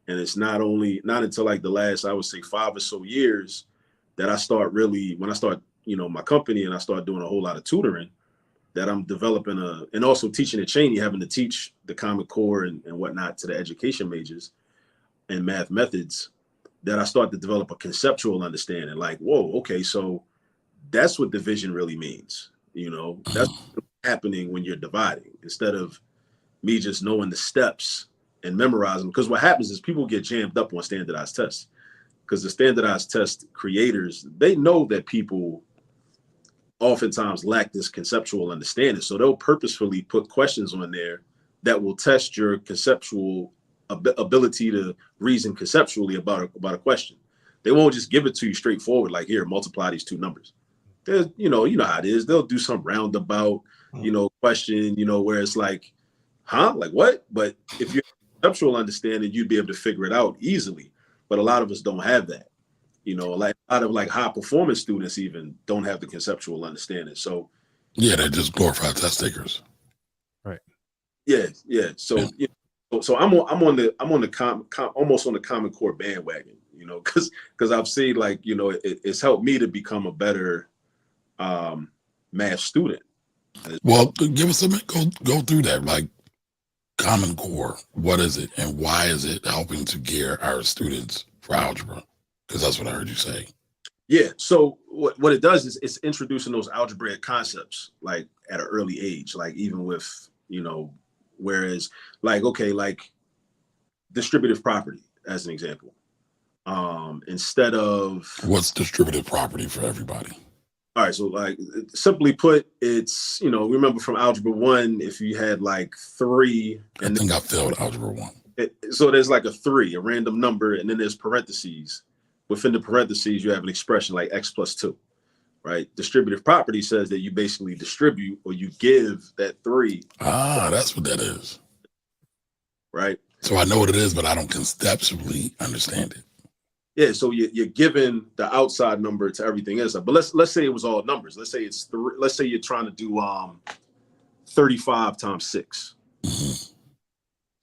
And it's not until like the last, I would say 5 or so years that I start really, when I start, my company and I start doing a whole lot of tutoring, that I'm developing and also teaching at Cheney, having to teach the Common Core and whatnot to the education majors and math methods, that I start to develop a conceptual understanding. Like, whoa, okay, so that's what division really means. That's what's happening when you're dividing, instead of me just knowing the steps and memorizing. Because what happens is people get jammed up on standardized tests, because the standardized test creators, they know that people oftentimes lack this conceptual understanding. So they'll purposefully put questions on there that will test your conceptual ability to reason conceptually about a question. They won't just give it to you straightforward, like, here, multiply these two numbers. There's, you know how it is. They'll do some roundabout, question, where it's like, huh? Like what? But if you have conceptual understanding, you'd be able to figure it out easily. But a lot of us don't have that. Like a lot of like high performance students even don't have the conceptual understanding. So yeah, they're just glorified test takers. Right. Yeah. So so I'm on the almost on the Common Core bandwagon, because I've seen like it's helped me to become a better math student. Well, give us go through that, like Common Core. What is it, and why is it helping to gear our students for algebra? Because that's what I heard you say. Yeah. So what it does is it's introducing those algebraic concepts like at an early age, like even with whereas like distributive property as an example. Instead of what's distributive property for everybody? All right, so like simply put, it's remember from algebra 1, if you had like 3, I think I failed algebra 1. So there's like a 3, a random number, and then there's parentheses. Within the parentheses, you have an expression like x plus 2, right? Distributive property says that you basically distribute or you give that 3. That's what that is. Right. So I know what it is, but I don't conceptually understand it. Yeah, so you're giving the outside number to everything else. But let's say it was all numbers. Let's say it's 3. Let's say you're trying to do 35 times 6. Mm-hmm.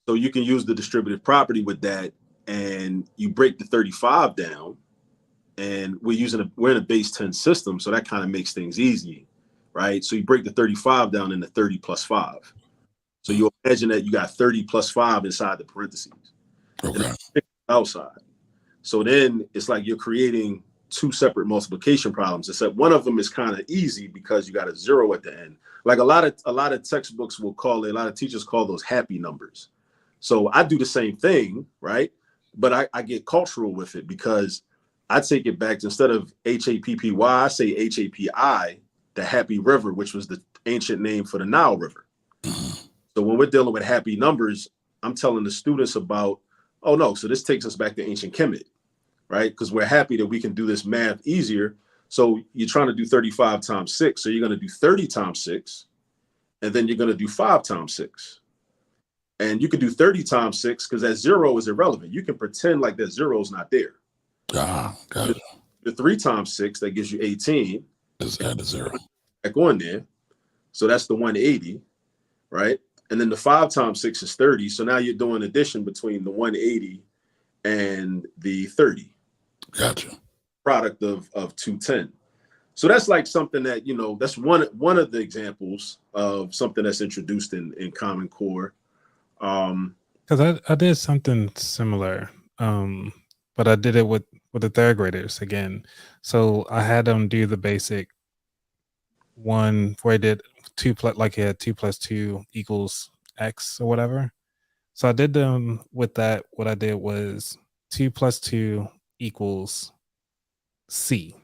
So you can use the distributive property with that, and you break the 35 down. And we're in a base 10 system, so that kind of makes things easy, right? So you break the 35 down into 30 plus 5. So you imagine that you got 30 plus 5 inside the parentheses. Okay. Outside. So then it's like you're creating two separate multiplication problems, except one of them is kind of easy because you got a 0 at the end. Like a lot of textbooks will call it, a lot of teachers call those happy numbers. So I do the same thing, right? But I get cultural with it because I take it back to, instead of HAPPY, I say HAPI, the Happy River, which was the ancient name for the Nile River. So when we're dealing with happy numbers, I'm telling the students about, oh no, so this takes us back to ancient Kemet, right? Because we're happy that we can do this math easier. So you're trying to do 35 times 6. So you're going to do 30 times 6, and then you're going to do 5 times 6. And you can do 30 times 6 because that 0 is irrelevant. You can pretend like that 0 is not there. Got it. The 3 times 6, that gives you 18. Just add a 0. Back on there. So that's the 180, right? And then the 5 times 6 is 30. So now you're doing addition between the 180 and the 30. Gotcha. Product of 210. So that's like something that, you know, that's one of the examples of something that's introduced in Common Core. Because I did something similar, but I did it with the third graders again. So I had them do the basic one where I did 2 plus, like you had 2 plus 2 equals X or whatever. So I did them with that. What I did was 2 plus 2 equals C,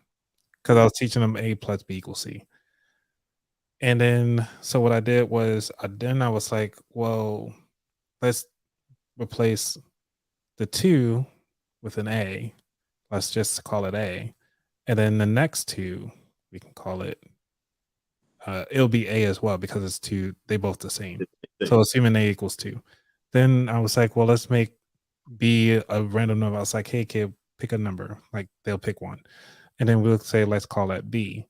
because I was teaching them A plus B equals C. And then, so what I did was, I was like, well, let's replace the 2 with an A. Let's just call it A. And then the next 2, we can call it, it'll be A as well because it's 2, they both the same. So assuming A equals 2. Then I was like, well, let's make B a random number. I was like, hey, kid, pick a number. Like they'll pick one. And then we'll say, let's call that B.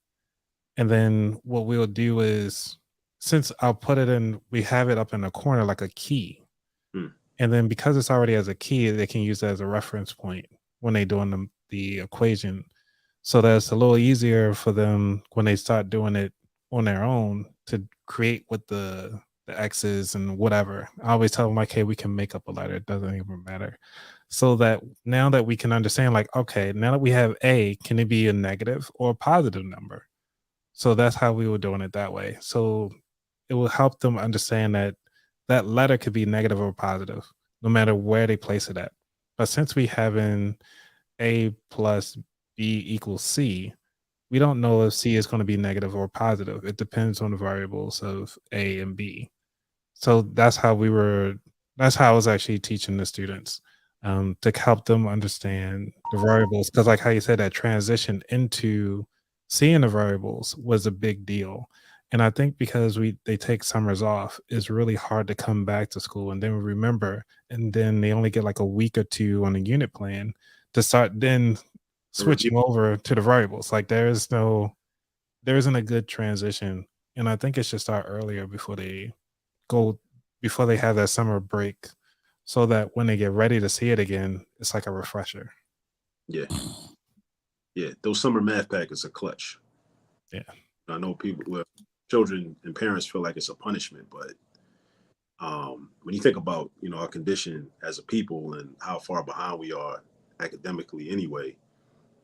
And then what we'll do is, since I'll put it in, we have it up in the corner like a key. And then because it's already as a key, they can use that as a reference point when they're doing the equation. So that's a little easier for them when they start doing it on their own to create with the X's and whatever. I always tell them, like, hey, we can make up a letter. It doesn't even matter. So that now that we can understand, like, okay, now that we have A, can it be a negative or a positive number? So that's how we were doing it that way. So it will help them understand that that letter could be negative or positive, no matter where they place it at. But since we have in A plus B equals C, we don't know if C is going to be negative or positive. It depends on the variables of A and B. So that's how I was actually teaching the students, to help them understand the variables. Because like how you said, that transition into seeing the variables was a big deal. And I think because they take summers off, it's really hard to come back to school and then remember, and then they only get like a week or 2 on a unit plan to start then switching over to the variables. Like there isn't a good transition. And I think it should start earlier before they have that summer break, so that when they get ready to see it again, it's like a refresher. Yeah. Those summer math packets are clutch. Yeah. I know children and parents feel like it's a punishment, but when you think about, you know, our condition as a people and how far behind we are academically anyway,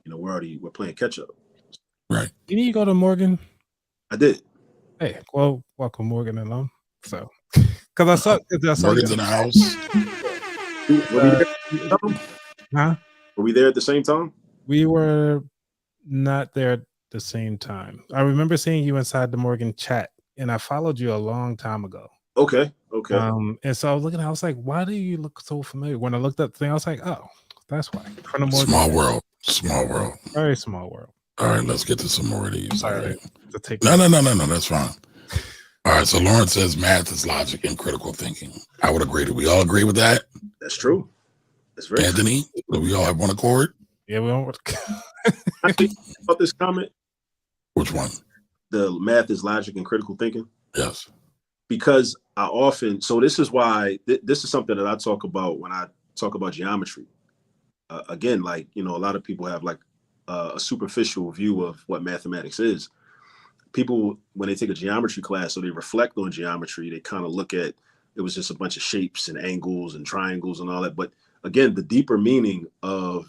you know, we're playing catch up. Right. Did you go to Morgan? I did. Hey, well, welcome Morgan alum. So, because I saw Morgan's in the house. Were we there at the same time? We were not there at the same time. I remember seeing you inside the Morgan chat, and I followed you a long time ago. Okay. And so I was looking, I was like, why do you look so familiar? When I looked up the thing, I was like, oh, that's why. Small world. Small world. Very small world. All right, let's get to some more of these. All right. No, That's fine. All right, so Lawrence says math is logic and critical thinking. I would agree. Do we all agree with that? That's true. That's very Anthony, do we all have one accord? Yeah, we don't. About this comment? Which one? The math is logic and critical thinking? Yes. Because this is why, this is something that I talk about when I talk about geometry. Again, like, you know, a lot of people have like a superficial view of what mathematics is. People, when they take a geometry class or they reflect on geometry, they kind of look at, it was just a bunch of shapes and angles and triangles and all that. But again, the deeper meaning of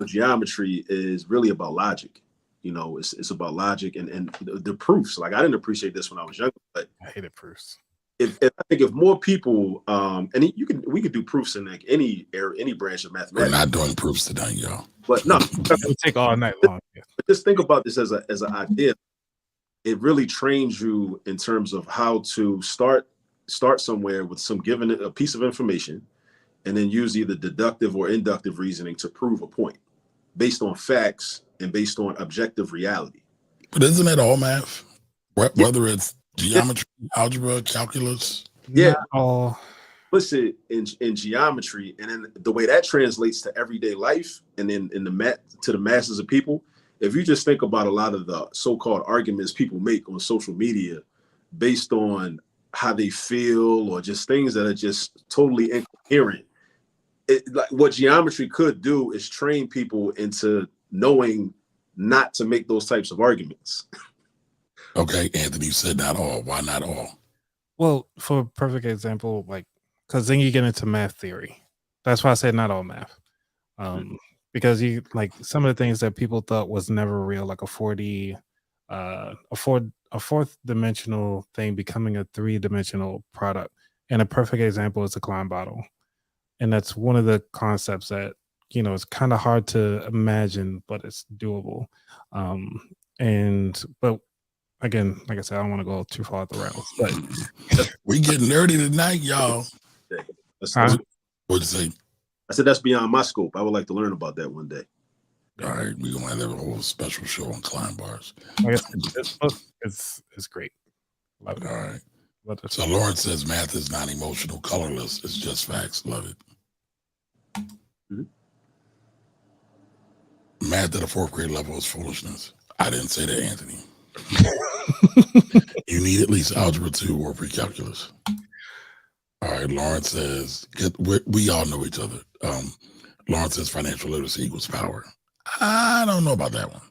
geometry is really about logic. You know, it's about logic and the proofs. Like I didn't appreciate this when I was younger, but I hated proofs. if I think if more people and we could do proofs in like any area, any branch of We're mathematics. not doing proofs today, y'all. But no, It would take all night long. Yeah. but just think about this as an idea. It really trains you in terms of how to start somewhere with some given a piece of information, and then use either deductive or inductive reasoning to prove a point based on facts and based on objective reality. But isn't it all math? Yeah. Whether it's geometry, algebra, calculus. Yeah. Not all. Implicit in geometry, and then the way that translates to everyday life, and then in the to the masses of people. If you just think about a lot of the so-called arguments people make on social media based on how they feel or just things that are just totally incoherent, like what geometry could do is train people into knowing not to make those types of arguments. Okay, Anthony said not all. Why not all? Well, for a perfect example, like, because then you get into math theory. That's why I said not all math. Because you like some of the things that people thought was never real, like a 4D, a fourth dimensional thing becoming a 3-dimensional product. And a perfect example is a Klein bottle. And that's one of the concepts that, you know, it's kind of hard to imagine, but it's doable. But again, like I said, I don't want to go too far at the rails, but we get nerdy tonight, y'all. What'd you say? I said that's beyond my scope. I would like to learn about that one day. All right, we're gonna have a whole special show on Klein bars. This book is great. Love it. All right. So Lawrence says math is not emotional, colorless. It's just facts. Love it. Mm-hmm. Math at a 4th grade level is foolishness. I didn't say that, Anthony. You need at least algebra 2 or pre-calculus. All right, Lawrence says, we all know each other. Lawrence says financial literacy equals power. I don't know about that one,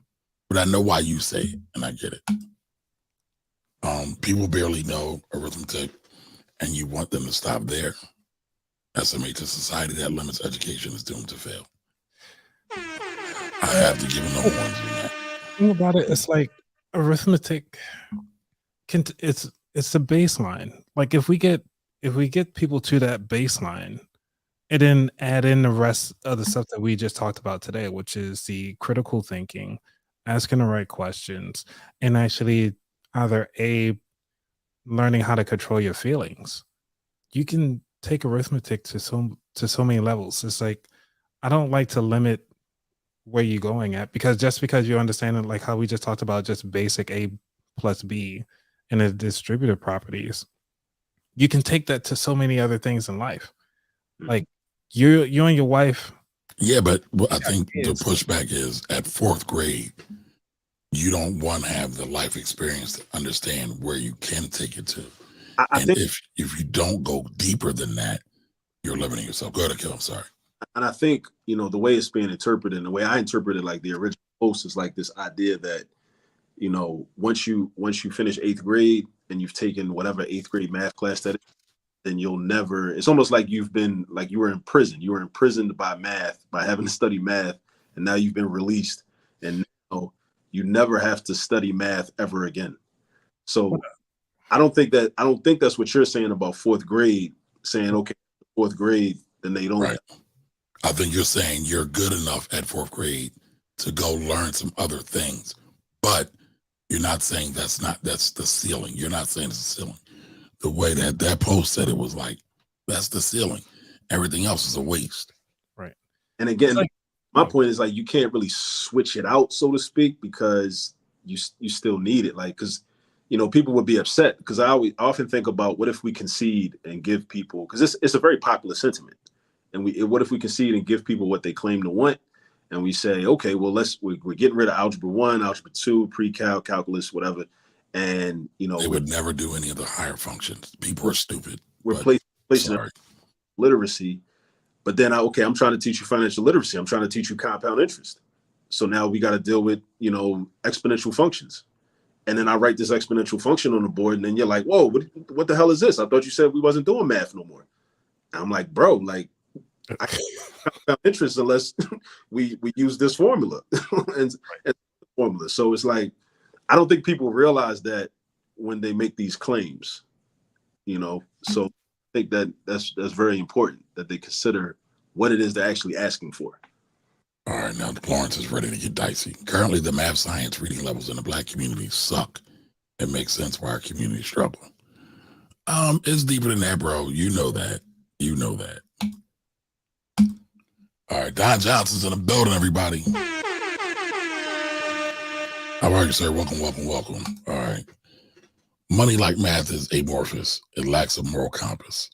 but I know why you say it, and I get it. People barely know arithmetic, and you want them to stop there. SMH, a society that limits education is doomed to fail. I have to give them no warnings on that. Think about it, it's like arithmetic it's the baseline. Like if we get people to that baseline and then add in the rest of the stuff that we just talked about today, which is the critical thinking, asking the right questions, and actually either learning how to control your feelings, you can take arithmetic to so many levels. It's like, I don't like to limit where you're going at, because just because you understand it, like how we just talked about just basic A plus B and the distributive properties, you can take that to so many other things in life. Like you and your wife. Yeah, but I think the pushback is at 4th grade, you don't want to have the life experience to understand where you can take it to. I think if you don't go deeper than that, you're limiting yourself. Go ahead, Akil. I'm sorry. And I think, you know, the way it's being interpreted and the way I interpreted like the original post is like this idea that, you know, once you finish 8th grade and you've taken whatever 8th grade math class that is, then you'll never, it's almost like you were in prison. You were imprisoned by math, by having to study math, and now you've been released, and now you never have to study math ever again. So I don't think that's what you're saying about 4th grade, saying, okay, 4th grade, then they don't. Right. I think you're saying you're good enough at 4th grade to go learn some other things, but you're not saying that's the ceiling. You're not saying it's the ceiling. The way that post said it was like, that's the ceiling. Everything else is a waste. Right. And again, my point is like, you can't really switch it out, so to speak, because you still need it. Like, because, you know, people would be upset, because I often think about what if we concede and give people, because it's a very popular sentiment. And what if we concede and give people what they claim to want? And we say, okay, well, we're getting rid of algebra 1, algebra 2, pre-calc, calculus, whatever. And, you know, they would never do any of the higher functions. People are stupid. We're placing literacy. But then I'm trying to teach you financial literacy. I'm trying to teach you compound interest. So now we got to deal with, you know, exponential functions. And then I write this exponential function on the board, and then you're like, whoa, what the hell is this? I thought you said we wasn't doing math no more. And I'm like, bro, like, I found interest unless we use this formula and formula. So it's like I don't think people realize that when they make these claims, So I think that's very important that they consider what it is they're actually asking for. All right, now Florence is ready to get dicey. Currently, the math science reading levels in the Black community suck. It makes sense why our community struggle. It's deeper than that, bro. You know that. You know that. All right, Don Johnson's in the building, everybody. How are you, sir? Welcome, welcome, welcome. All right. Money, like math, is amorphous. It lacks a moral compass.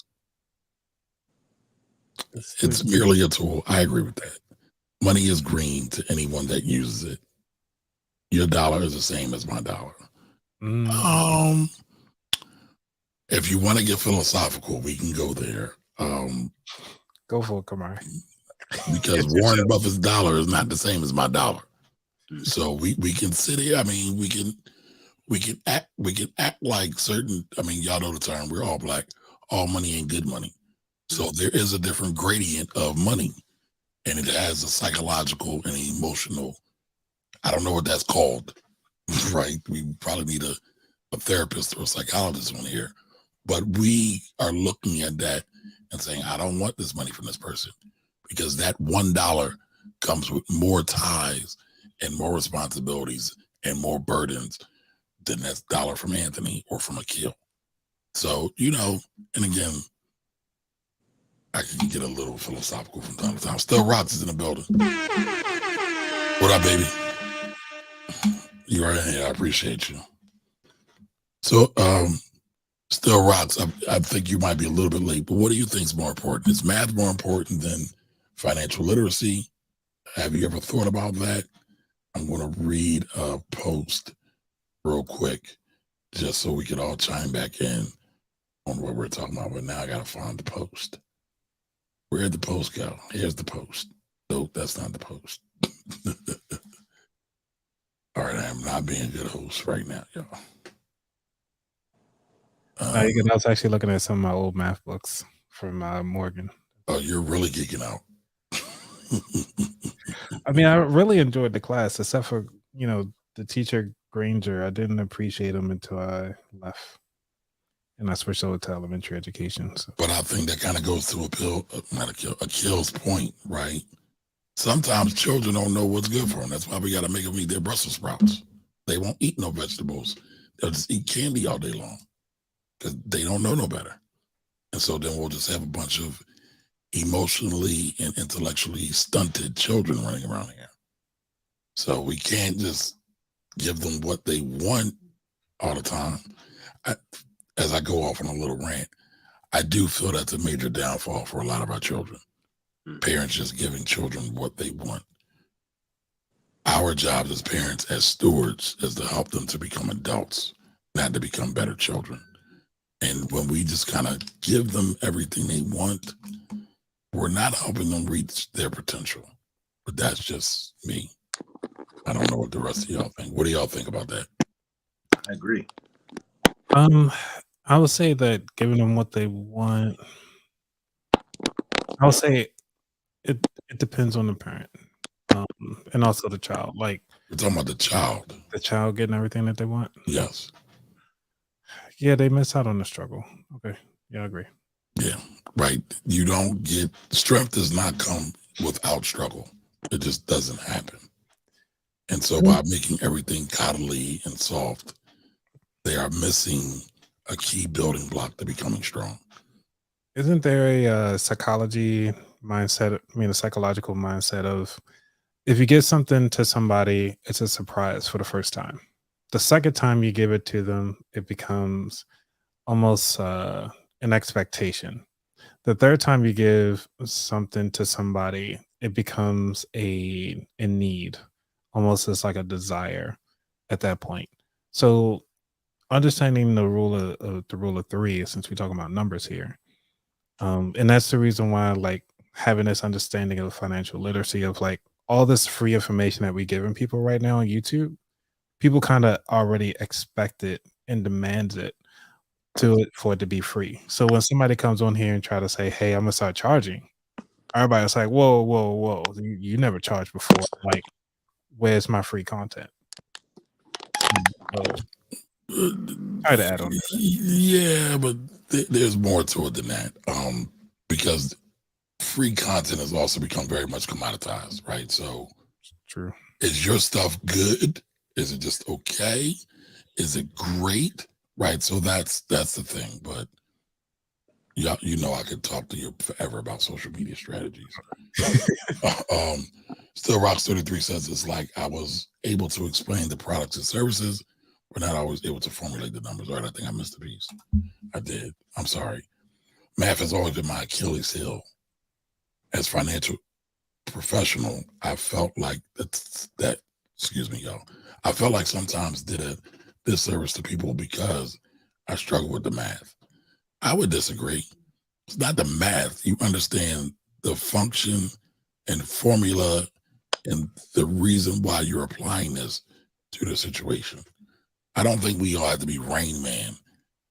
It's merely a tool. I agree with that. Money is green to anyone that uses it. Your dollar is the same as my dollar. If you want to get philosophical, we can go there. Go for it, Kamar. Because Warren Buffett's dollar is not the same as my dollar. So we can sit here. I mean, we can act like certain. I mean, y'all know the term. We're all black. All money ain't good money. So there is a different gradient of money, and it has a psychological and emotional. I don't know what that's called, right? We probably need a therapist or a psychologist on here, but we are looking at that and saying, I don't want this money from this person because that $1 comes with more ties and more responsibilities and more burdens than that dollar from Anthony or from Akil. So, and again, I can get a little philosophical from time to time. Still Rocks is in the building. What up, baby? You are in here. I appreciate you. So, Still Rocks, I think you might be a little bit late, but what do you think is more important? Is math more important than financial literacy? Have you ever thought about that? I'm going to read a post real quick just so we can all chime back in on what we're talking about. But now I got to find the post. Where'd the post go? Here's the post. Nope, that's not the post. All right, I am not being a good host right now, y'all. I was actually looking at some of my old math books from Morgan. Oh, you're really geeking out. I mean, I really enjoyed the class, except for, the teacher Granger. I didn't appreciate him until I left. And I switched over to elementary education. So. But I think that kind of goes to Akil's point, right? Sometimes children don't know what's good for them. That's why we got to make them eat their Brussels sprouts. They won't eat no vegetables. They'll just eat candy all day long because they don't know no better. And so then we'll just have a bunch of emotionally and intellectually stunted children running around here. So we can't just give them what they want all the time. As I go off on a little rant, I do feel that's a major downfall for a lot of our children. Parents just giving children what they want. Our job as parents, as stewards, is to help them to become adults, not to become better children. And when we just kind of give them everything they want, we're not helping them reach their potential. But that's just me. I don't know what the rest of y'all think. What do y'all think about that? I agree. I would say that giving them what they want, I would say it depends on the parent, and also the child. Like, we're talking about the child getting everything that they want. Yes. Yeah, they miss out on the struggle. Okay. Yeah, I agree. Yeah, right. You don't get strength does not come without struggle. It just doesn't happen. And so by making everything coddly and soft, they are missing a key building block to becoming strong. Isn't there a psychological mindset of if you give something to somebody, it's a surprise for the first time. The second time you give it to them, it becomes almost an expectation. The third time you give something to somebody, it becomes a need, almost as like a desire at that point. So understanding the rule of three, since we're talking about numbers here, and that's the reason why, like, having this understanding of financial literacy of like all this free information that we're giving people right now on YouTube, people kind of already expect it and demands it for it to be free. So when somebody comes on here and try to say, "Hey, I'm gonna start charging," everybody's like, whoa. You never charged before. Like, where's my free content? So, try to add on that. Yeah, but there's more to it than that. Because free content has also become very much commoditized, right? So True. is your stuff good? Is it just okay? Is it great? Right. So that's the thing. But yeah, you know, I could talk to you forever about social media strategies. um, Still Rocks 33 says it's like I was able to explain the products and services, but not always able to formulate the numbers. Right. I think I missed a piece. I did. I'm sorry. Math has always been my Achilles heel. As financial professional, I felt like excuse me, y'all. I felt like sometimes did a disservice to people because I struggle with the math. I would disagree. It's not the math. You understand the function and formula and the reason why you're applying this to the situation. I don't think we all have to be Rain Man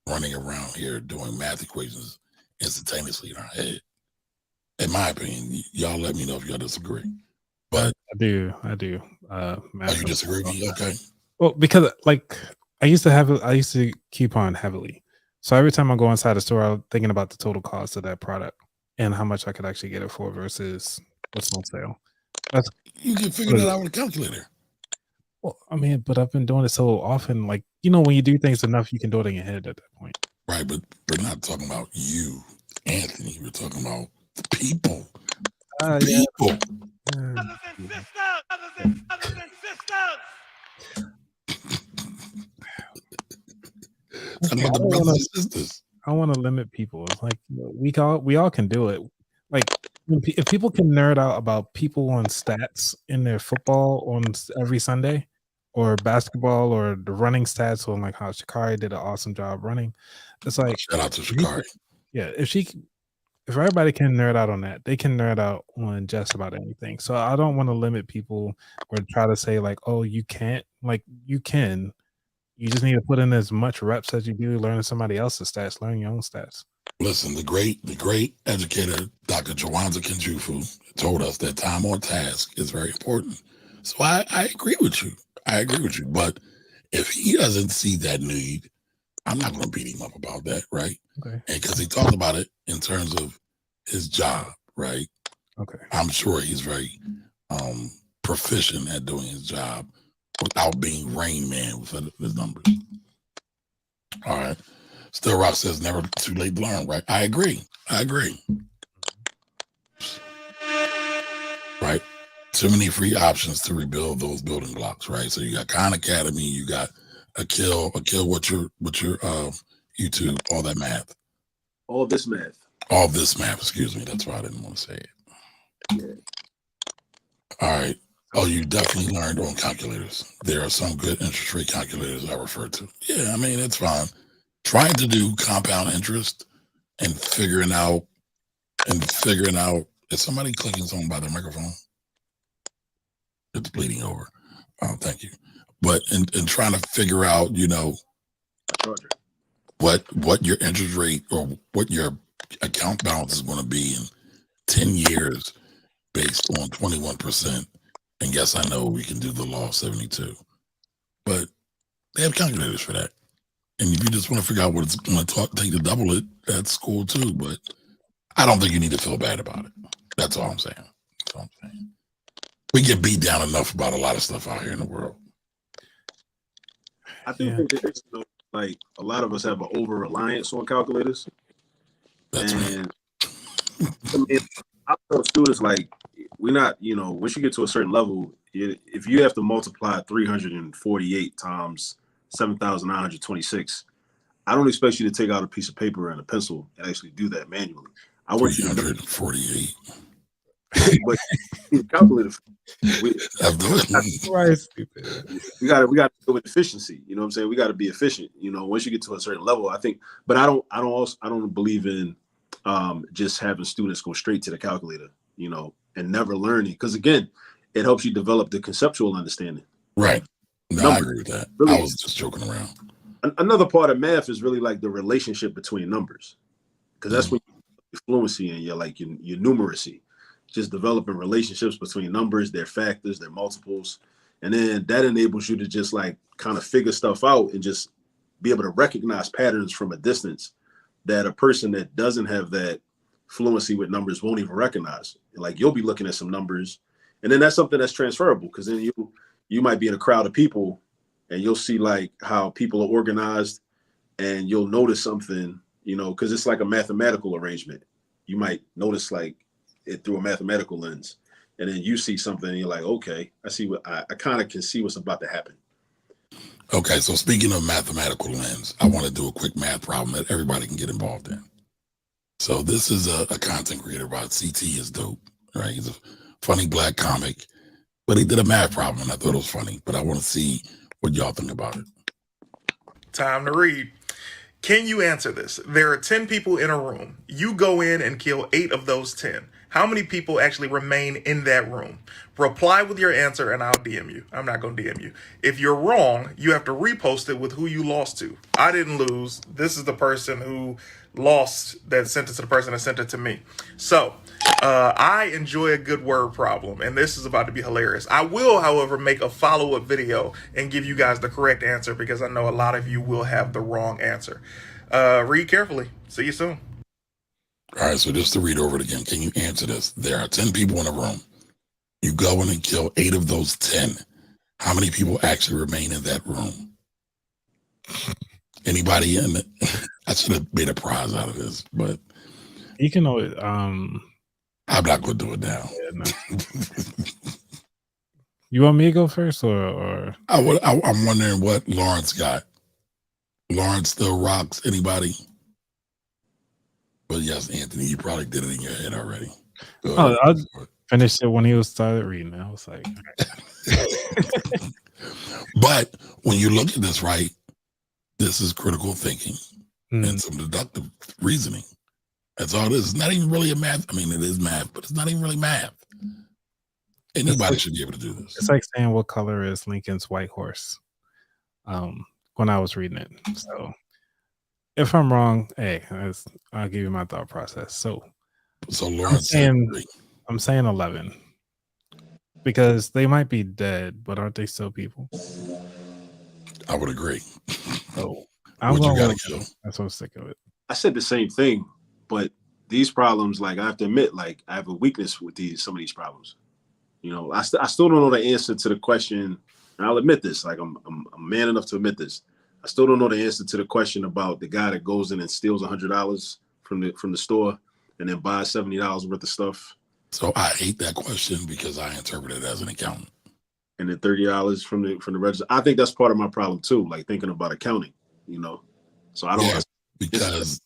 running around here doing math equations instantaneously in our head. In my opinion, y'all let me know if y'all disagree. But I do. oh, Math you disagree with me? Okay. Well, because like I used to coupon heavily. So every time I go inside the store, I'm thinking about the total cost of that product and how much I could actually get it for versus what's on sale. That's You can figure that out with a calculator. well, I mean, but I've been doing it so often. Like, you know, when you do things enough, you can do it in your head at that point. Right, but we're not talking about you, Anthony. We're talking about the people. Yeah. People. Talking about the brothers and sisters. I want to limit people. It's like, you know, we all can do it. Like if people can nerd out about people on stats in their football on every Sunday, or basketball, or the running stats on like how Shakari did an awesome job running. It's like Shout out to Shakari. yeah, if everybody can nerd out on that, they can nerd out on just about anything. So I don't want to limit people or try to say like, oh, you can't. Like you can. You just need to put in as much reps as you do learning somebody else's stats, learn your own stats. Listen, the great educator, Dr. Jawanza Kenjufu, told us that time on task is very important. So I agree with you. I agree with you. But if he doesn't see that need, I'm not going to beat him up about that, right? Okay. And because he talked about it in terms of his job, right? Okay. I'm sure he's very proficient at doing his job without being Rain Man with his numbers. All right. Still Rock says never too late to learn, right? I agree. Right? Too many free options to rebuild those building blocks, right? So you got Khan Academy, you got a kill with your YouTube, all that math. All this math. All this math, excuse me. That's why I didn't want to say it. Yeah. All right. Oh, you definitely learned on calculators. There are some good interest rate calculators I refer to. Yeah, I mean, it's fine. Trying to do compound interest and figuring out, is somebody clicking something by their microphone? It's bleeding over. Oh, thank you. But in trying to figure out, you know, what your interest rate or what your account balance is going to be in 10 years based on 21%. And yes, I know we can do the law of 72, but they have calculators for that. And if you just want to figure out what it's going to take to double it, that's cool too. But I don't think you need to feel bad about it. That's all I'm saying. We get beat down enough about a lot of stuff out here in the world. I do think there's like a lot of us have an over reliance on calculators. That's and I mean, I tell students like we're not, you know, once you get to a certain level, if you have to multiply 348 times 7,926, I don't expect you to take out a piece of paper and a pencil and actually do that manually. I want you to 348. but calculator. We got to go with efficiency. You know what I'm saying? We got to be efficient. You know, once you get to a certain level, I think. But I don't believe in just having students go straight to the calculator. You know, and never learning, because again, it helps you develop the conceptual understanding. Right. No, I agree with that. Really, I was just joking around. Another part of math is really like the relationship between numbers, because that's when you fluency and your numeracy. just developing relationships between numbers, their factors, their multiples. And then that enables you to just like kind of figure stuff out and just be able to recognize patterns from a distance that a person that doesn't have that fluency with numbers won't even recognize. Like you'll be looking at some numbers, and then that's something that's transferable, because then you might be in a crowd of people and you'll see like how people are organized, and you'll notice something, you know, because it's like a mathematical arrangement. You might notice like it through a mathematical lens, and then you see something and you're like, okay, I see what I kind of can see what's about to happen. Okay, so speaking of mathematical lens, I want to do a quick math problem that everybody can get involved in. So this is a content creator about CT is dope, right? He's a funny black comic, but he did a math problem and I thought it was funny, but I want to see what y'all think about it. Time to read. Can you answer this? There are 10 people in a room. You go in and kill 8 of those 10. How many people actually remain in that room? Reply with your answer and I'll DM you. I'm not going to DM you. If you're wrong, you have to repost it with who you lost to. I didn't lose. This is the person who lost that sent it to the person that sent it to me. So I enjoy a good word problem, and this is about to be hilarious. I will, however, make a follow-up video and give you guys the correct answer, because I know a lot of you will have the wrong answer. Read carefully. See you soon. All right, so just to read over it again, can you answer this? There are 10 people in a room. You go in and kill 8 of those 10. How many people actually remain in that room? Anybody in it? I should have made a prize out of this, but You can always I'm not going to do it now. yeah, no. You want me to go first or I'm wondering what Lawrence got. Lawrence still rocks. Anybody? But yes, Anthony, you probably did it in your head already. Oh, I finished it when he was started reading. I was like, but when you look at this, right, this is critical thinking and some deductive reasoning. That's all it is. It's not even really a math. I mean, it is math, but it's not even really math. Anybody should be able to do this. It's like saying what color is Lincoln's white horse. When I was reading it. So if I'm wrong, hey, I'll give you my thought process. So Lawrence, I'm saying 11 because they might be dead, but aren't they still people? I would agree. So what you gotta kill? That's what I'm sticking with. I said the same thing, but these problems, like I have to admit, like I have a weakness with some of these problems. You know, I still don't know the answer to the question, and I'll admit this. Like I'm man enough to admit this. I still don't know the answer to the question about the guy that goes in and steals $100 from the store and then buys $70 worth of stuff. So I hate that question because I interpret it as an accountant. And then $30 from the register. I think that's part of my problem too, like thinking about accounting, you know. So I don't. Yeah, because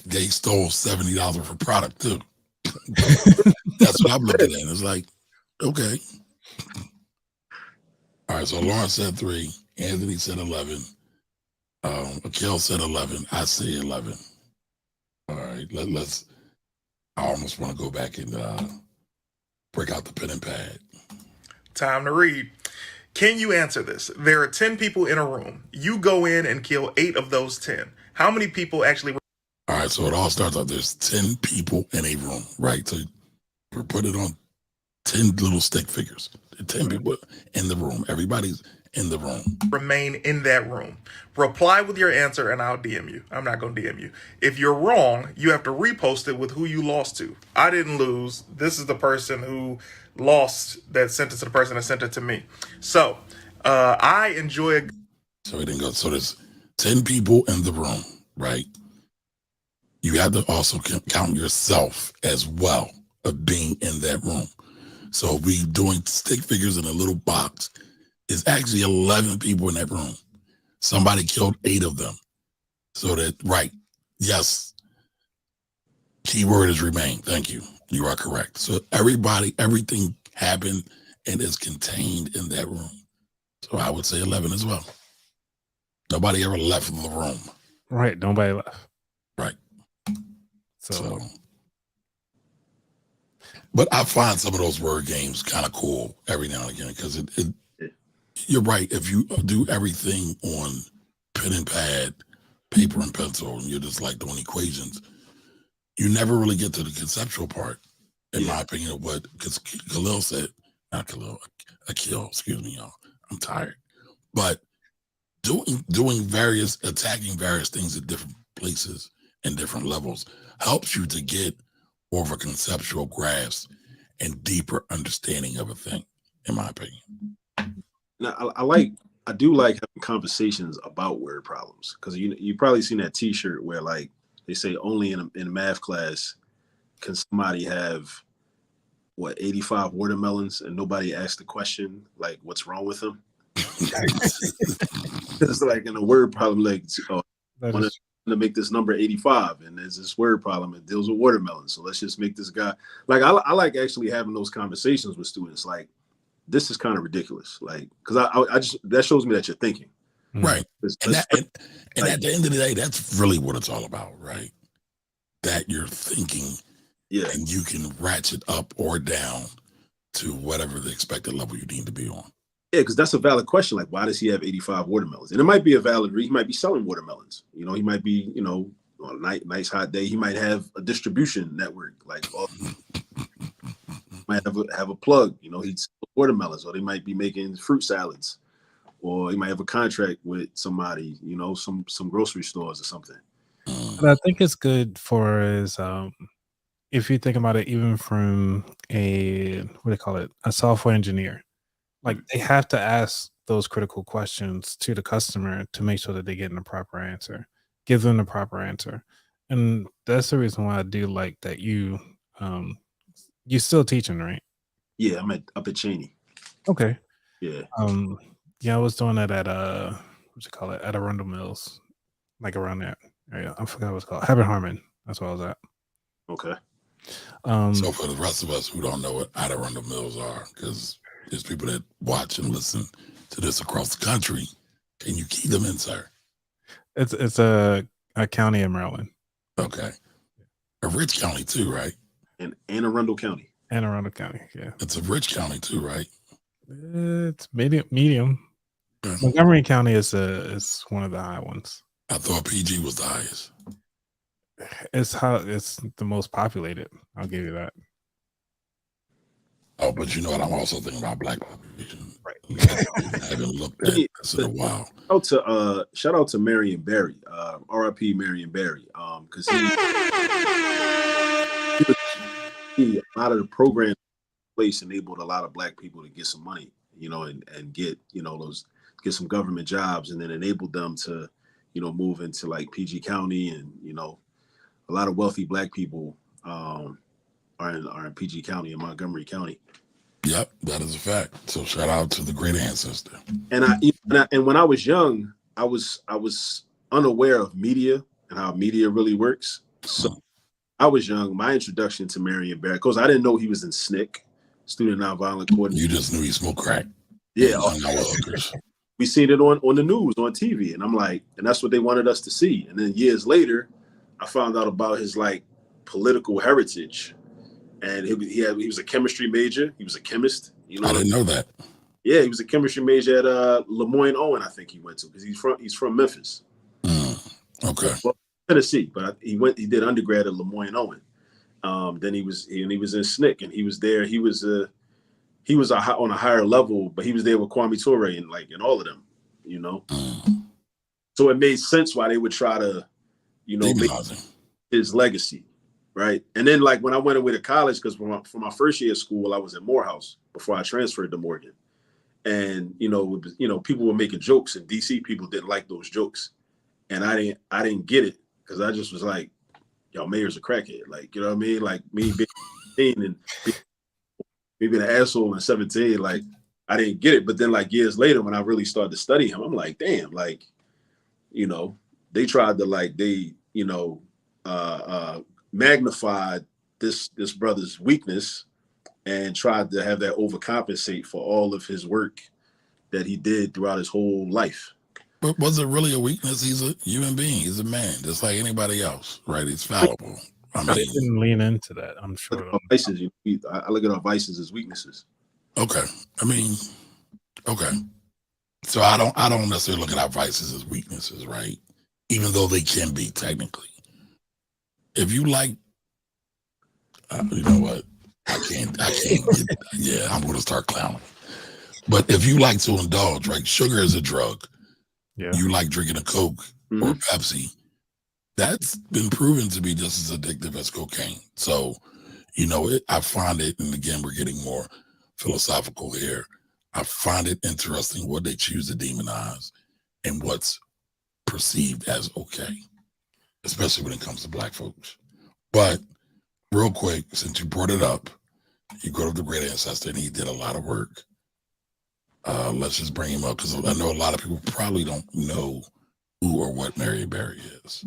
they stole $70 worth of product too. That's what I'm looking at. It's like, okay. All right, so Lawrence said 3. Anthony said 11. Akil said 11. I say 11. All right, let's. I almost want to go back and break out the pen and pad. Time to read. Can you answer this? There are 10 people in a room. You go in and kill 8 of those 10. How many people actually? All right, so it all starts out. There's 10 people in a room, right? So we're putting on 10 little stick figures. 10 people in the room. Everybody's in the room. Remain in that room. Reply with your answer and I'll DM you. I'm not going to DM you. If you're wrong, you have to repost it with who you lost to. I didn't lose. This is the person who lost that sent it to the person that sent it to me. So I enjoy. So it didn't go. So there's 10 people in the room, right? You have to also count yourself as well of being in that room. So we doing stick figures in a little box. It's actually 11 people in that room. Somebody killed 8 of them. So that, right. Yes. Keyword is remain. Thank you. You are correct. So everything happened and is contained in that room. So I would say 11 as well. Nobody ever left the room. Right. Nobody left. Right. So. But I find some of those word games kind of cool every now and again because you're right. If you do everything on pen and pad, paper and pencil, and you're just like doing equations, you never really get to the conceptual part. in my opinion, of what, because Khalil said, not Khalil, Akil, excuse me, y'all. I'm tired. But doing various, attacking various things at different places and different levels helps you to get more of a conceptual grasp and deeper understanding of a thing, in my opinion. Now, I do like having conversations about word problems, because you probably seen that T-shirt where like they say only in math class can somebody have 85 watermelons and nobody asked the question like what's wrong with them. It's like in a word problem, like I want to make this number 85, and there's this word problem. It deals with watermelons, so let's just make this guy like I like actually having those conversations with students. Like, this is kind of ridiculous, like, because I just, that shows me that you're thinking, right? And at the end of the day, that's really what it's all about, right? That you're thinking, and you can ratchet up or down to whatever the expected level you need to be on. Yeah, because that's a valid question. Like, why does he have 85 watermelons? And it might be a valid reason. He might be selling watermelons. You know, he might be, you know, on a nice hot day, he might have a distribution network. Like, might have a plug. You know, he's watermelons, or they might be making fruit salads, or he might have a contract with somebody. You know, some grocery stores or something. But I think it's good for is if you think about it, even from a a software engineer. Like, they have to ask those critical questions to the customer to make sure that they get the proper answer, give them the proper answer. And that's the reason why I do like that you're still teaching, right? Yeah, I'm up at Cheney. Okay. Yeah. Yeah, I was doing that at at Arundel Mills, like around that area. I forgot what it's called. Habit Harmon. That's where I was at. Okay. So for the rest of us who don't know what Arundel Mills are, because there's people that watch and listen to this across the country, can you key them in, sir? It's a county in Maryland. Okay. A rich county too, right? And Anne Arundel County. Anne Arundel County, yeah. It's a rich county too, right? It's medium. Yeah. Montgomery County is one of the high ones. I thought PG was the highest. It's the most populated. I'll give you that. Oh, but you know what? I'm also thinking about black population. Right. I haven't looked at this in a while. Shout out to Marion Barry, RIP Marion Barry, because a lot of the programs in place enabled a lot of black people to get some money, you know, and get, you know, get some government jobs, and then enabled them to, you know, move into like PG County, and, you know, a lot of wealthy black people are in PG County and Montgomery County. Yep, that is a fact. So shout out to the great ancestor. And when I was young, I was unaware of media and how media really works. So I was young. My introduction to Marion Barry, because I didn't know he was in SNCC, Student Nonviolent Coordinator. You just knew he smoked crack. Yeah. We seen it on the news, on TV, and I'm like, and that's what they wanted us to see. And then years later, I found out about his like political heritage. And he was a chemistry major. He was a chemist. You know, I didn't know that. Yeah, he was a chemistry major at Lemoyne-Owen, I think he went to, because he's from Memphis. Okay. Well, Tennessee, but he did undergrad at Lemoyne-Owen. Then he was in SNCC, and he was there. He was on a higher level, but he was there with Kwame Ture and all of them, you know. So it made sense why they would try to, you know, make his legacy. Right. And then like when I went away to college, because for my first year of school, I was at Morehouse before I transferred to Morgan. And, you know, people were making jokes, and DC people didn't like those jokes. And I didn't get it, because I just was like, y'all mayor's a crackhead. Like, you know what I mean? Like me being 18 and me being an asshole in 17, like I didn't get it. But then like years later, when I really started to study him, I'm like, damn, like, you know, they tried to magnified this brother's weakness and tried to have that overcompensate for all of his work that he did throughout his whole life. But was it really a weakness? He's a human being. He's a man, just like anybody else, right? He's fallible. I mean, didn't lean into that, I'm sure. Vices, I look at our vices as weaknesses. Okay. I mean, okay. So I don't necessarily look at our vices as weaknesses, right? Even though they can be technically. If you like, you know what? I can't get, yeah, I'm going to start clowning. But if you like to indulge, right? Sugar is a drug. Yeah. You like drinking a Coke or Pepsi. That's been proven to be just as addictive as cocaine. So, I find it, and again, we're getting more philosophical here. I find it interesting what they choose to demonize and what's perceived as okay, especially when it comes to Black folks. But real quick, since you brought it up, you go to the great ancestor and he did a lot of work. Let's just bring him up because I know a lot of people probably don't know who or what Marion Barry is,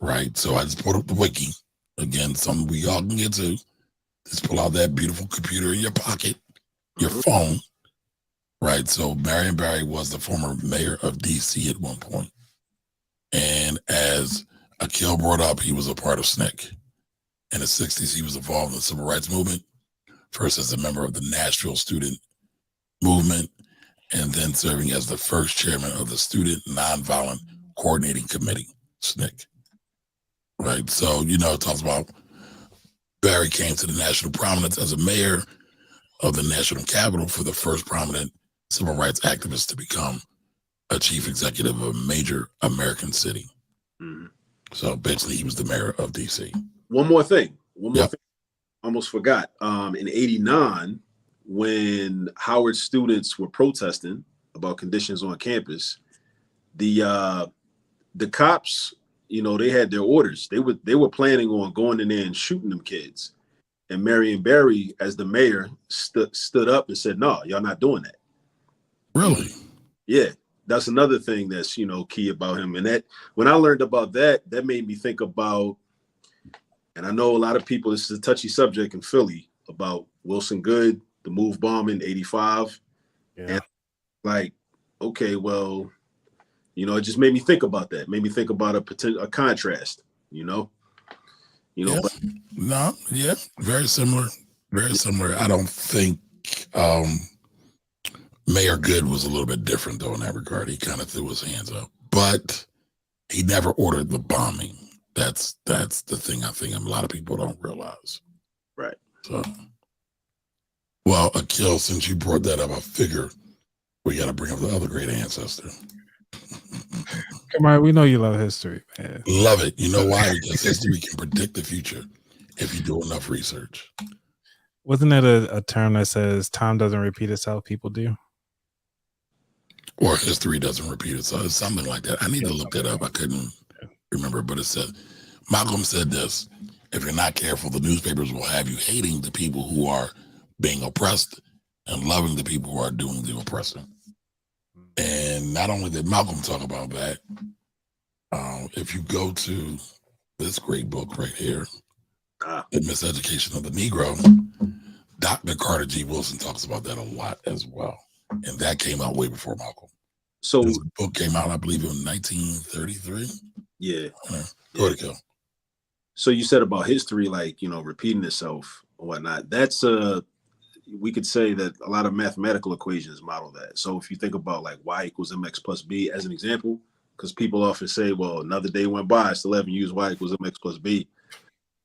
right? So I just pulled up the wiki. Again, something we all can get to. Just pull out that beautiful computer in your pocket, your phone, right? So Marion Barry was the former mayor of D.C. at one point. And as Akil brought up, he was a part of SNCC. In the 60s, he was involved in the civil rights movement, first as a member of the Nashville Student Movement, and then serving as the first chairman of the Student Nonviolent Coordinating Committee, SNCC. Right? So, it talks about Barry came to the national prominence as a mayor of the national capital for the first prominent civil rights activist to become a chief executive of a major American city. So basically, he was the mayor of D.C. One more thing. Almost forgot. In '89, when Howard students were protesting about conditions on campus, the cops, they had their orders. They were planning on going in there and shooting them kids. And Marion Barry, as the mayor, stood up and said, "No, y'all not doing that." Really? Yeah. That's another thing that's, key about him. And that when I learned about that, that made me think about, and I know a lot of people, this is a touchy subject in Philly, about Wilson Good, the move bomb in '85. Yeah. And like, okay, well, it just made me think about that. Made me think about a contrast, Yeah. But No, yeah, very similar. Very similar. I don't think Mayor Good was a little bit different though in that regard. He kind of threw his hands up, but he never ordered the bombing. That's the thing I think a lot of people don't realize. right. So, well, Akil, since you brought that up, I figure we got to bring up the other great ancestor. Come on, we know you love history, man. Love it. You know why? Because history can predict the future if you do enough research. Wasn't that a term that says time doesn't repeat itself, people do? Or history doesn't repeat itself. It's something like that. I need to look that up. I couldn't remember, but it said, Malcolm said this: if you're not careful, the newspapers will have you hating the people who are being oppressed and loving the people who are doing the oppressing. And not only did Malcolm talk about that, if you go to this great book right here, The Miseducation of the Negro, Dr. Carter G. Wilson talks about that a lot as well. And that came out way before Malcolm. So this book came out, I believe, in 1933. Yeah. Go ahead, Kel. So you said about history, like, repeating itself or whatnot. That's we could say that a lot of mathematical equations model that. So if you think about like y equals mx plus b as an example, because people often say, well, another day went by, I still haven't used y equals mx plus b.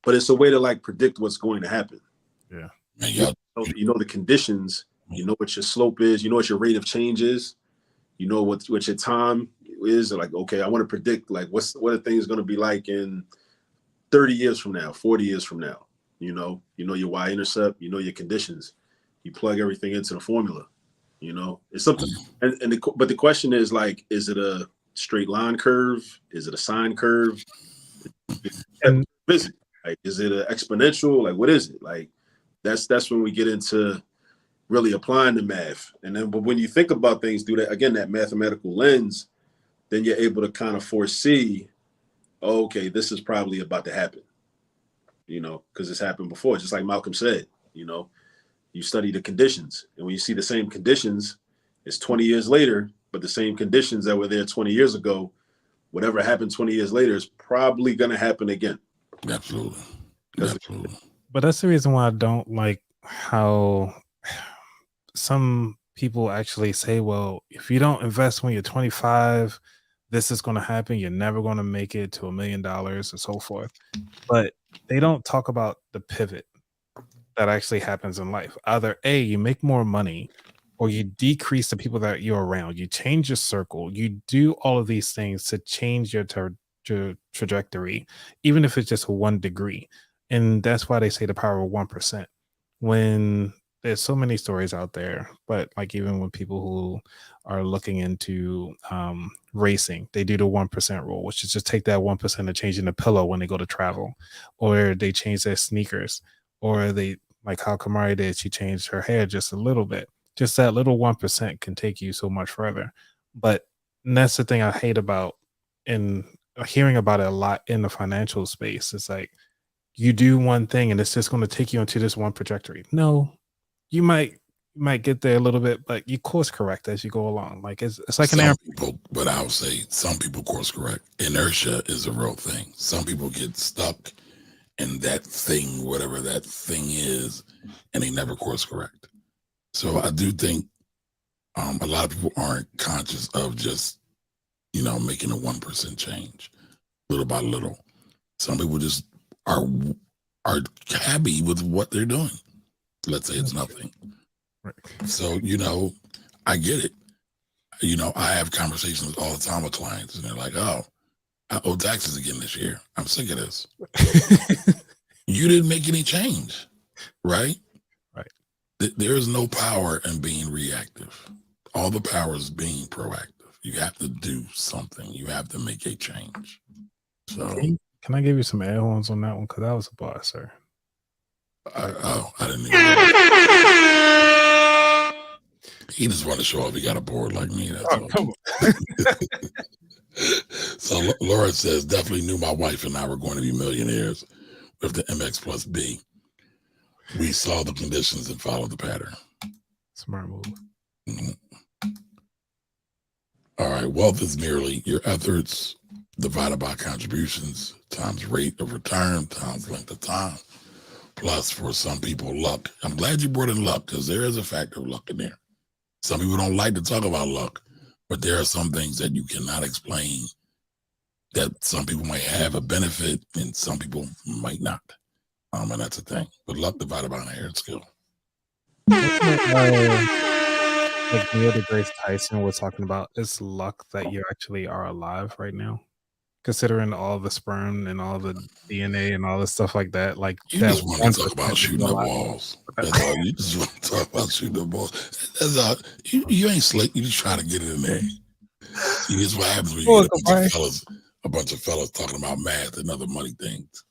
But it's a way to like predict what's going to happen. Yeah. You know the conditions, you know what your slope is, you know what your rate of change is, you know what your time is. Like, okay, I want to predict like what are things going to be like in 30 years from now, 40 years from now. You know your y-intercept, you know your conditions. You plug everything into the formula. It's something. But the question is like, is it a straight line curve? Is it a sine curve? And like, is it an exponential? Like, what is it? Like, that's when we get into really applying the math. And then, but when you think about things through that, again, that mathematical lens, then you're able to kind of foresee, oh, okay, this is probably about to happen. Because it's happened before. Just like Malcolm said, you study the conditions. And when you see the same conditions, it's 20 years later, but the same conditions that were there 20 years ago, whatever happened 20 years later is probably going to happen again. Absolutely. But that's the reason why I don't like how some people actually say, well, if you don't invest when you're 25, this is going to happen. You're never going to make it to $1 million or so forth. But they don't talk about the pivot. that actually happens in life. Either A, you make more money, or you decrease the people that you're around. You change your circle. You do all of these things to change your trajectory, even if it's just 1 degree. And that's why they say the power of 1%. When there's so many stories out there, but like even when people who are looking into racing, they do the 1% rule, which is just take that 1% and change in the pillow when they go to travel, or they change their sneakers, or they like how Kamari did, she changed her hair just a little bit. Just that little 1% can take you so much further. But that's the thing I hate about in hearing about it a lot in the financial space. It's like you do one thing and it's just going to take you into this one trajectory. No, you might get there a little bit, but you course correct as you go along. Like it's like an Some air. people, but I would say some people course correct. Inertia is a real thing. Some people get stuck in that thing, whatever that thing is, and they never course correct. So I do think a lot of people aren't conscious of just, making a 1% change little by little. Some people just are happy with what they're doing. Let's say it's nothing. Right. So, I get it. I have conversations all the time with clients, and they're like, oh, I owe taxes again this year. I'm sick of this. You didn't make any change, right? Right. There is no power in being reactive. All the power is being proactive. You have to do something. You have to make a change. So, Can I give you some air horns on that one? Because that was a bar, sir. I didn't even. He just wanted to show off he got a board like me. That's all. Come So Laura says, definitely knew my wife and I were going to be millionaires with the MX plus B. We saw the conditions and followed the pattern. Smart move. Mm-hmm. All right. Wealth is merely your efforts divided by contributions times rate of return times length of time. Plus, for some people, luck. I'm glad you brought in luck because there is a factor of luck in there. Some people don't like to talk about luck, but there are some things that you cannot explain that some people might have a benefit and some people might not. And that's the thing. But luck divided by an inherent skill. Like Neil deGrasse Tyson was talking about, it's luck that you actually are alive right now, considering all the sperm and all the DNA and all the stuff like that. Like You that just want to talk 1% about is shooting a the lot. balls. That's all. You just want to talk about shooting the balls. That's all. You ain't slick. You just try to get it in there. See, this is what happens when you get a bunch of fellas talking about math and other money things.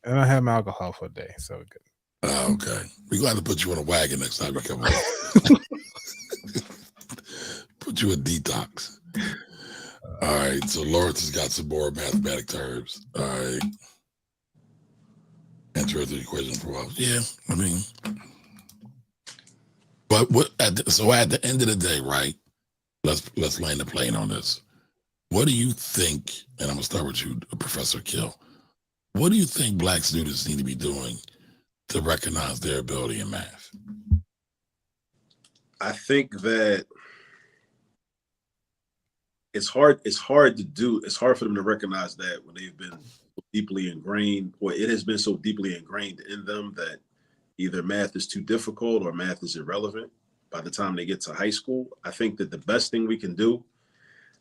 And I had my alcohol for a day, so good. Okay. We're going to put you on a wagon next time you come on. Put you in detox. All right. So Lawrence has got some more mathematic terms. All right. Interesting equation for a while. Yeah. I mean, but at the end of the day, right? Let's land the plane on this. What do you think? And I'm gonna start with you, Professor Kill. What do you think Black students need to be doing to recognize their ability in math? I think that it's hard to do. It's hard for them to recognize that when they've been deeply ingrained, or it has been so deeply ingrained in them that either math is too difficult or math is irrelevant by the time they get to high school. I think that the best thing we can do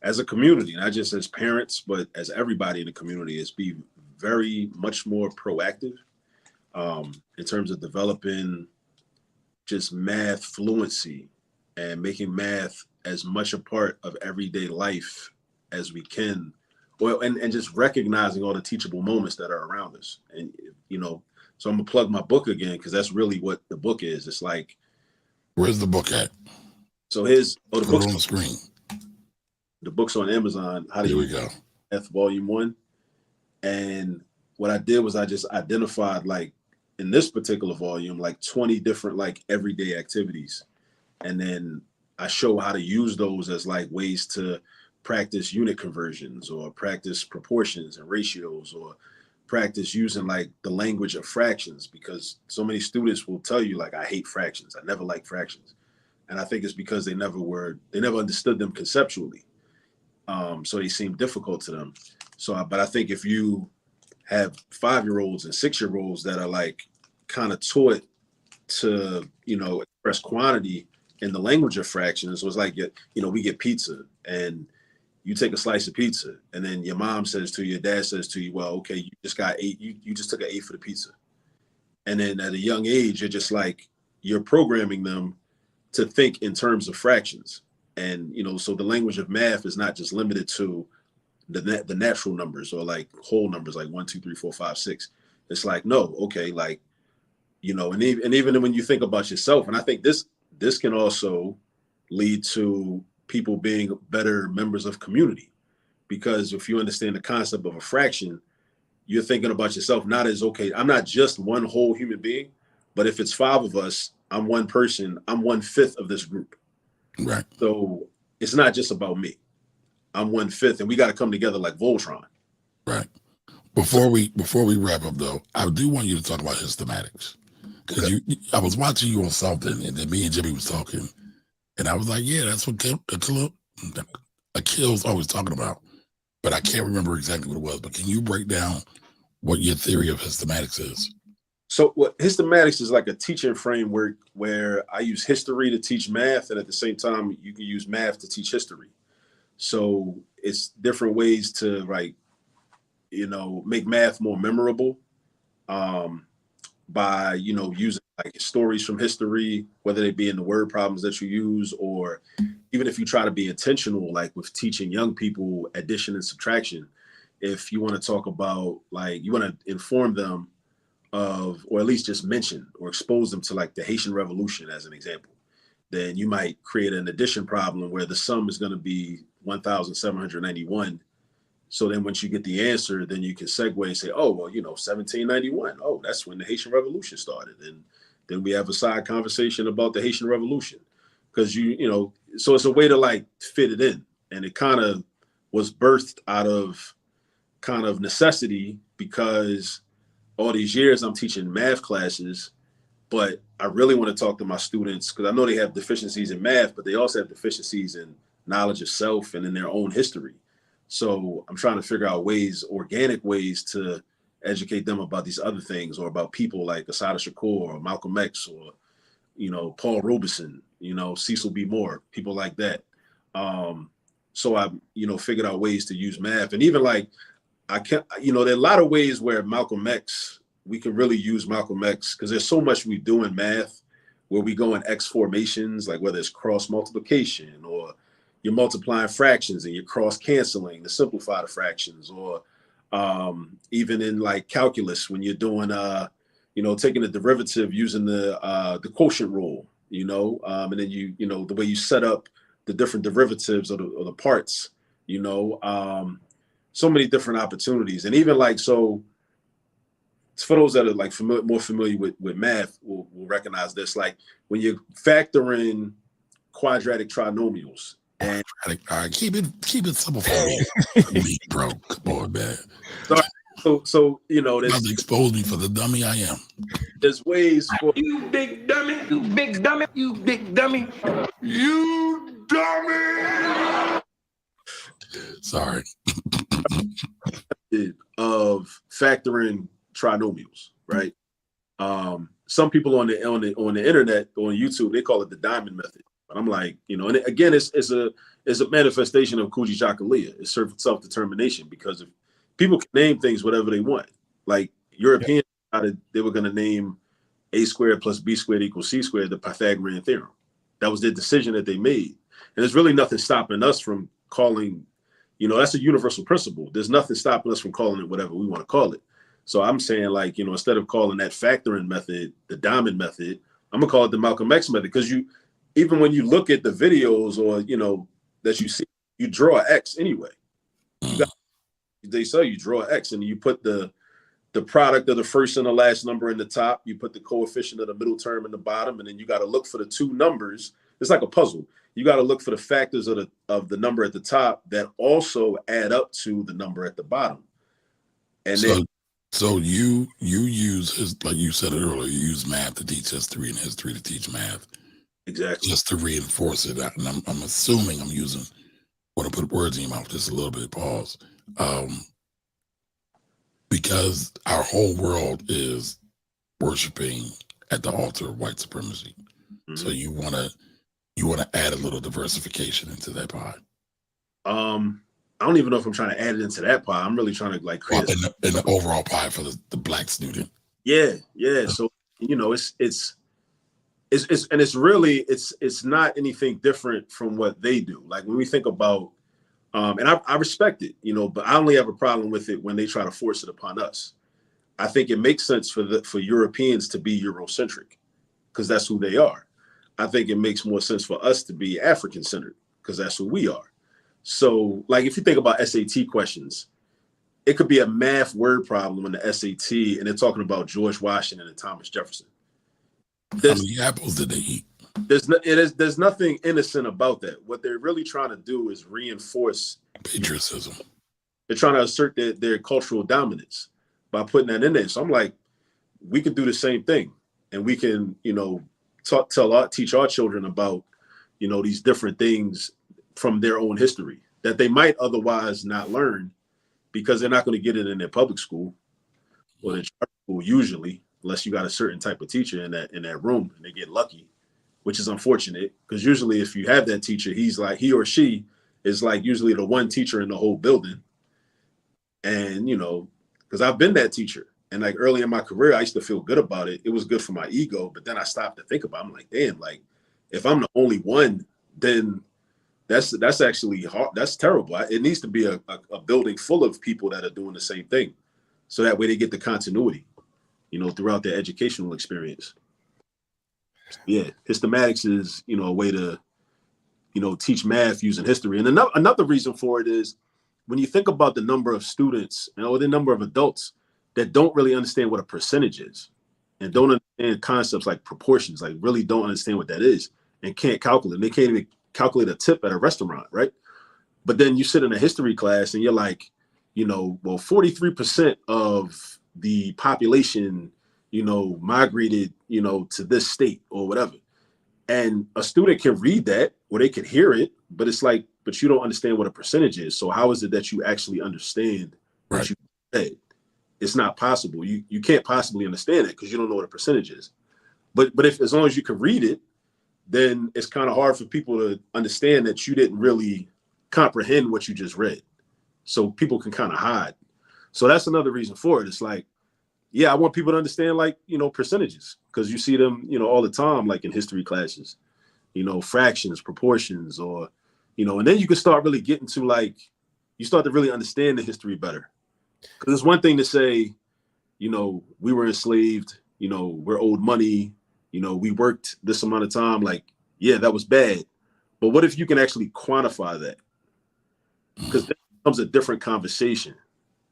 as a community, not just as parents, but as everybody in the community, is be very much more proactive in terms of developing just math fluency and making math as much a part of everyday life as we can. Well, and just recognizing all the teachable moments that are around us. And, so I'm gonna plug my book again, because that's really what the book is. It's like, where's the book at? So the book's on the screen. The book's on Amazon. Here we go. Math Volume 1. And what I did was I just identified, like, in this particular volume, like 20 different like everyday activities. And then I show how to use those as like ways to practice unit conversions, or practice proportions and ratios, or practice using like the language of fractions, because so many students will tell you, like, I hate fractions. I never liked fractions. And I think it's because they never understood them conceptually. So they seem difficult to them. But I think if you have 5-year-olds and 6-year-olds that are like kind of taught to, express quantity in the language of fractions. So it's like, we get pizza and you take a slice of pizza and then your mom says to you, your dad says to you, well, okay, you just got 8. You just took an 8 for the pizza. And then at a young age, you're just like, you're programming them to think in terms of fractions. And, so the language of math is not just limited to the natural numbers or like whole numbers, like 1, 2, 3, 4, 5, 6. It's like, no, okay, like, and even when you think about yourself, and I think this can also lead to people being better members of community, because if you understand the concept of a fraction, you're thinking about yourself not as, okay, I'm not just one whole human being, but if it's 5 of us, I'm one person, I'm 1/5 of this group. Right. So it's not just about me. I'm 1/5, and we got to come together like Voltron. Right. Before we wrap up though, I do want you to talk about systematics. Because I was watching you on something, and then me and Jimmy was talking, and I was like, yeah, that's what Akil's always talking about. But I can't remember exactly what it was. But can you break down what your theory of systematics is? So what systematics is like a teaching framework where I use history to teach math, and at the same time, you can use math to teach history. So it's different ways to make math more memorable. By using like stories from history, whether they be in the word problems that you use, or even if you try to be intentional, like with teaching young people addition and subtraction. If you want to talk about, like, you want to inform them of, or at least just mention or expose them to like the Haitian Revolution as an example, then you might create an addition problem where the sum is going to be 1,791. So then once you get the answer, then you can segue and say, oh, well, 1791. Oh, that's when the Haitian Revolution started. And then we have a side conversation about the Haitian Revolution. Because, so it's a way to like fit it in. And it kind of was birthed out of kind of necessity, because all these years I'm teaching math classes, but I really want to talk to my students because I know they have deficiencies in math, but they also have deficiencies in knowledge of self and in their own history. So I'm trying to figure out organic ways to educate them about these other things, or about people like Assata Shakur or Malcolm X, or, Paul Robeson, Cecil B. Moore, people like that. So I, figured out ways to use math. And even like, I can't, there are a lot of ways where we can really use Malcolm X, because there's so much we do in math where we go in X formations, like whether it's cross multiplication, or you're multiplying fractions and you're cross canceling to simplify the fractions, or even in like calculus when you're doing taking the derivative using the quotient rule, and then the way you set up the different derivatives of the parts, so many different opportunities. And even like, so for those that are like more familiar with math will recognize this, like when you factor in quadratic trinomials. And all right, keep it simple for me, bro. Come on, man. So there's expose me for the dummy I am. There's ways for you big dummy, you big dummy, you big dummy, you dummy. Sorry. of factoring trinomials, right? Some people on the internet, on YouTube, they call it the diamond method. But I'm like, and again, it's a manifestation of Kujichagulia. It's self-determination, because if people can name things whatever they want, like Europeans, they were going to name a squared plus b squared equals c squared, the Pythagorean theorem. That was the decision that they made. And there's really nothing stopping us from calling, that's a universal principle. There's nothing stopping us from calling it whatever we want to call it. So I'm saying, like, instead of calling that factoring method the diamond method, I'm going to call it the Malcolm X method, because even when you look at the videos, or, that you see, you draw an X anyway. They say you draw an X, and you put the product of the first and the last number in the top, you put the coefficient of the middle term in the bottom, and then you got to look for the two numbers. It's like a puzzle. You got to look for the factors of the number at the top that also add up to the number at the bottom. And so you use, like you said it earlier, you use math to teach history and history to teach math. Exactly. Just to reinforce it. And I'm assuming I'm using, want to put words in your mouth, just a little bit, pause. Because our whole world is worshiping at the altar of white supremacy. So you want to add a little diversification into that pie. I don't even know if I'm trying to add it into that pie. I'm really trying to like create in the overall pie for the black student. Yeah. So it's not anything different from what they do. Like when we think about, and I respect it, but I only have a problem with it when they try to force it upon us. I think it makes sense for Europeans to be Eurocentric because that's who they are. I think it makes more sense for us to be African centered because that's who we are. So like if you think about SAT questions, it could be a math word problem in the SAT and they're talking about George Washington and Thomas Jefferson. How many apples did they eat? There's nothing innocent about that. What they're really trying to do is reinforce patriotism. They're trying to assert their cultural dominance by putting that in there. So I'm like, we could do the same thing, and we can, teach our children about, these different things from their own history that they might otherwise not learn because they're not going to get it in their public school or their charter school usually, unless you got a certain type of teacher in that room and they get lucky, which is unfortunate because usually if you have that teacher, he or she is like usually the one teacher in the whole building. And, because I've been that teacher and like early in my career, I used to feel good about it. It was good for my ego, but then I stopped to think about it. I'm like, damn, like if I'm the only one, then that's actually hard. That's terrible. It needs to be a building full of people that are doing the same thing. So that way they get the continuity, throughout their educational experience. Yeah, systematics is, a way to, teach math using history. And another reason for it is when you think about the number of students or the number of adults that don't really understand what a percentage is and don't understand concepts like proportions, like really don't understand what that is and can't calculate. They can't even calculate a tip at a restaurant, right? But then you sit in a history class and you're like, 43% of the population, migrated, to this state or whatever. And a student can read that or they can hear it, but it's like, but you don't understand what a percentage is. So how is it that you actually understand what you said? It's not possible. You can't possibly understand it because you don't know what a percentage is. But if as long as you can read it, then it's kind of hard for people to understand that you didn't really comprehend what you just read. So people can kind of hide. So that's another reason for it. It's like, yeah, I want people to understand like, percentages because you see them, all the time, like in history classes, fractions, proportions, or, and then you can start really getting to like, you start to really understand the history better. Because it's one thing to say, we were enslaved, we're owed money, we worked this amount of time. Like, yeah, that was bad. But what if you can actually quantify that? Because that becomes a different conversation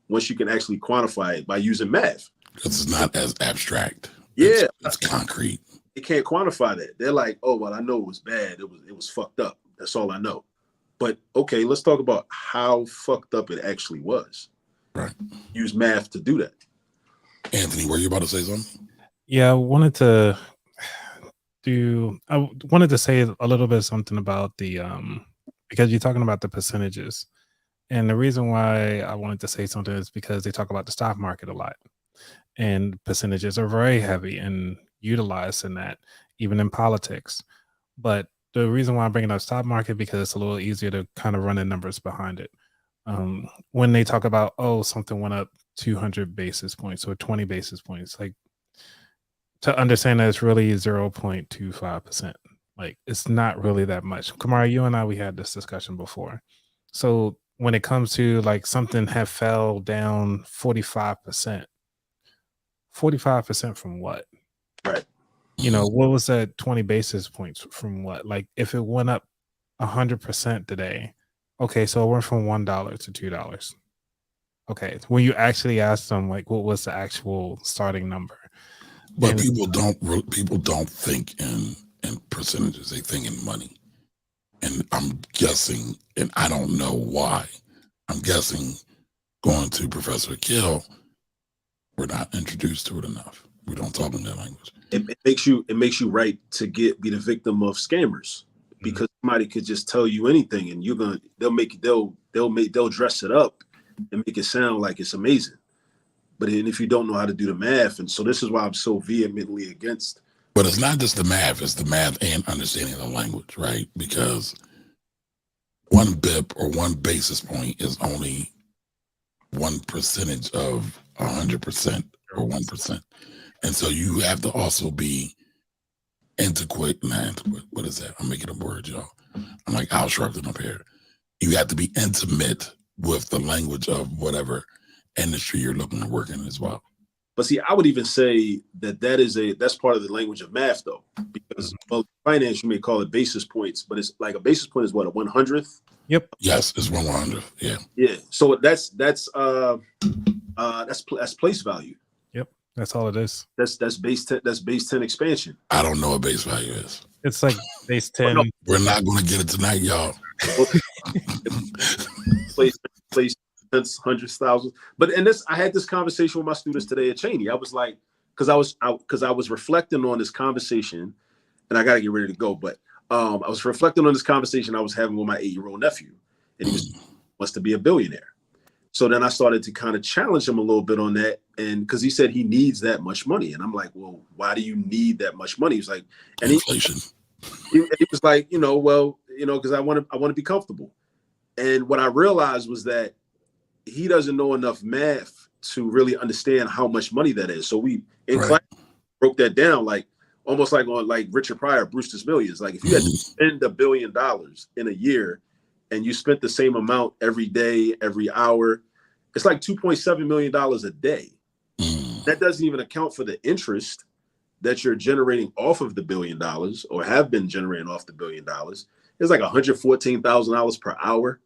once you can actually quantify it by using math. Because it's not as abstract. Yeah. It's concrete. They can't quantify that. They're like, oh, well, I know it was bad. It was fucked up. That's all I know. But okay, let's talk about how fucked up it actually was. Right. Use math to do that. Anthony, were you about to say something? Yeah, I wanted to say a little bit something about the because you're talking about the percentages. And the reason why I wanted to say something is because they talk about the stock market a lot. And percentages are very heavy and utilized in that, even in politics. But the reason why I'm bringing up stock market because it's a little easier to kind of run the numbers behind it. When they talk about, something went up 200 basis points or 20 basis points, like to understand that it's really 0.25%. Like it's not really that much. Kamara, you and I, we had this discussion before. So when it comes to like something have fell down 45%, 45% from what? Right. What was that 20 basis points from what? Like if it went up 100% today, okay, so it went from $1 to $2. Okay, when you actually ask them like what was the actual starting number? But people don't think in percentages, they think in money. And I'm guessing, and I don't know why, I'm guessing going to Professor Kill, we're not introduced to it enough. We don't talk in that language. It makes you right to be the victim of scammers because somebody could just tell you anything and they'll dress it up and make it sound like it's amazing. But then if you don't know how to do the math, and so this is why I'm so vehemently against. But it's not just the math, it's the math and understanding the language, right? Because one BIP or one basis point is only 1% of 100% or 1%. And so you have to also be antiquate. What is that? I'm making up words, y'all. I'm like Al Sharpton up here. You have to be intimate with the language of whatever industry you're looking to work in as well. But see, I would even say that's part of the language of math, though, because finance, you may call it basis points, but it's like a basis point is what, a 100th? Yep. Yes, it's 100. Yeah. Yeah. So that's place value. Yep. That's all it is. That's base 10 expansion. I don't know what base value is. It's like base 10. No. We're not going to get it tonight, y'all. place tens, hundreds, thousands. But I had this conversation with my students today at Cheney. I was like, because I was reflecting on this conversation, and I got to get ready to go. But I was reflecting on this conversation I was having with my 8-year-old nephew, and he wants to be a billionaire. So then I started to kind of challenge him a little bit on that, and because he said he needs that much money, and I'm like, well, why do you need that much money? He's like, and inflation. He was like, because I want to be comfortable. And what I realized was that he doesn't know enough math to really understand how much money that is. So we in class broke that down, like almost like on like Richard Pryor, Brewster's Millions. Like if you had to spend $1 billion in a year and you spent the same amount every day, every hour, it's like $2.7 million a day. That doesn't even account for the interest that you're generating off of the $1 billion or have been generating off the $1 billion. It's like $114,000 per hour.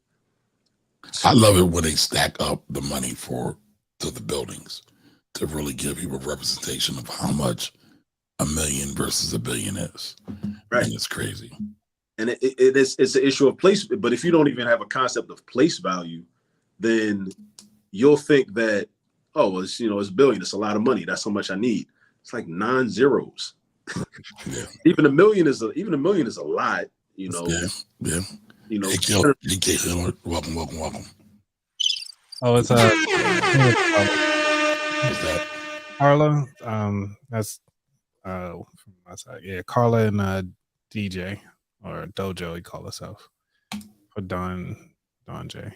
I love it when they stack up the money to the buildings to really give people representation of how much $1 million versus $1 billion is. Right. And it's crazy. And it's an issue of place. But if you don't even have a concept of place value, then you'll think that, oh, well, it's $1 billion. It's a lot of money. That's how much I need. It's like 9 zeros. Yeah. Even $1 million is a lot. Yeah. Hey, Killer. Welcome. Oh, it's What's that? Carla. That's from my side. Yeah, Carla and DJ or Dojo, he call herself. For Don J.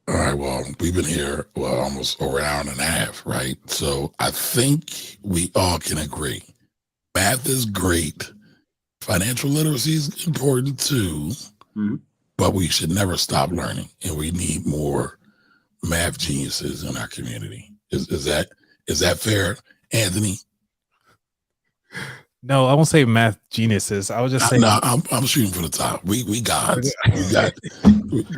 All right, well, we've been here almost over an hour and a half, right? So I think we all can agree. Math is great. Financial literacy is important too, but we should never stop learning, and we need more math geniuses in our community. Is that fair, Anthony? No, I won't say math geniuses. I was just saying. No, I'm shooting for the top. We got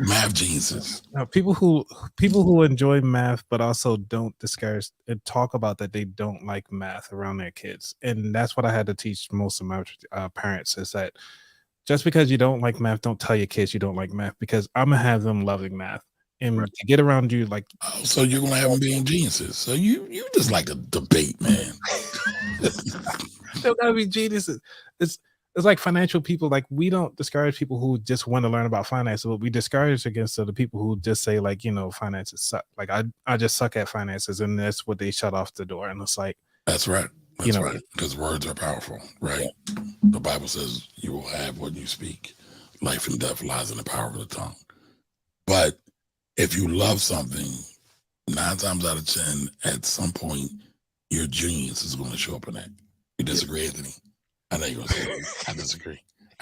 math geniuses. No, people who enjoy math but also don't discourage and talk about that they don't like math around their kids, and that's what I had to teach most of my parents is that just because you don't like math, don't tell your kids you don't like math, because I'm gonna have them loving math and to get around you like. Oh, so you're gonna have them being geniuses. So you just like to debate, man. They're gotta be geniuses. It's like financial people. Like we don't discourage people who just want to learn about finance, but we discourage against the people who just say like, finances suck. Like I just suck at finances, and that's what they shut off the door. And it's like that's right. That's right. Because words are powerful, right? The Bible says you will have what you speak. Life and death lies in the power of the tongue. But if you love something, 9 times out of 10, at some point, your genius is going to show up in that. You disagree, Anthony? I know you're going to say that. I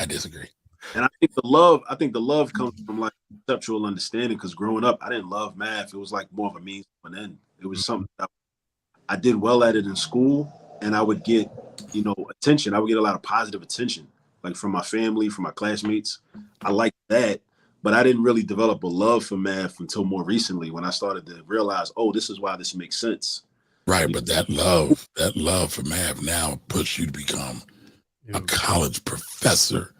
disagree. And I think the love comes from like conceptual understanding, because growing up, I didn't love math. It was like more of a means to an end. It was something that I did well at it in school, and I would get, attention. I would get a lot of positive attention, like from my family, from my classmates. I liked that, but I didn't really develop a love for math until more recently, when I started to realize, oh, this is why this makes sense. Right, but that love for math now pushes you to become a college professor,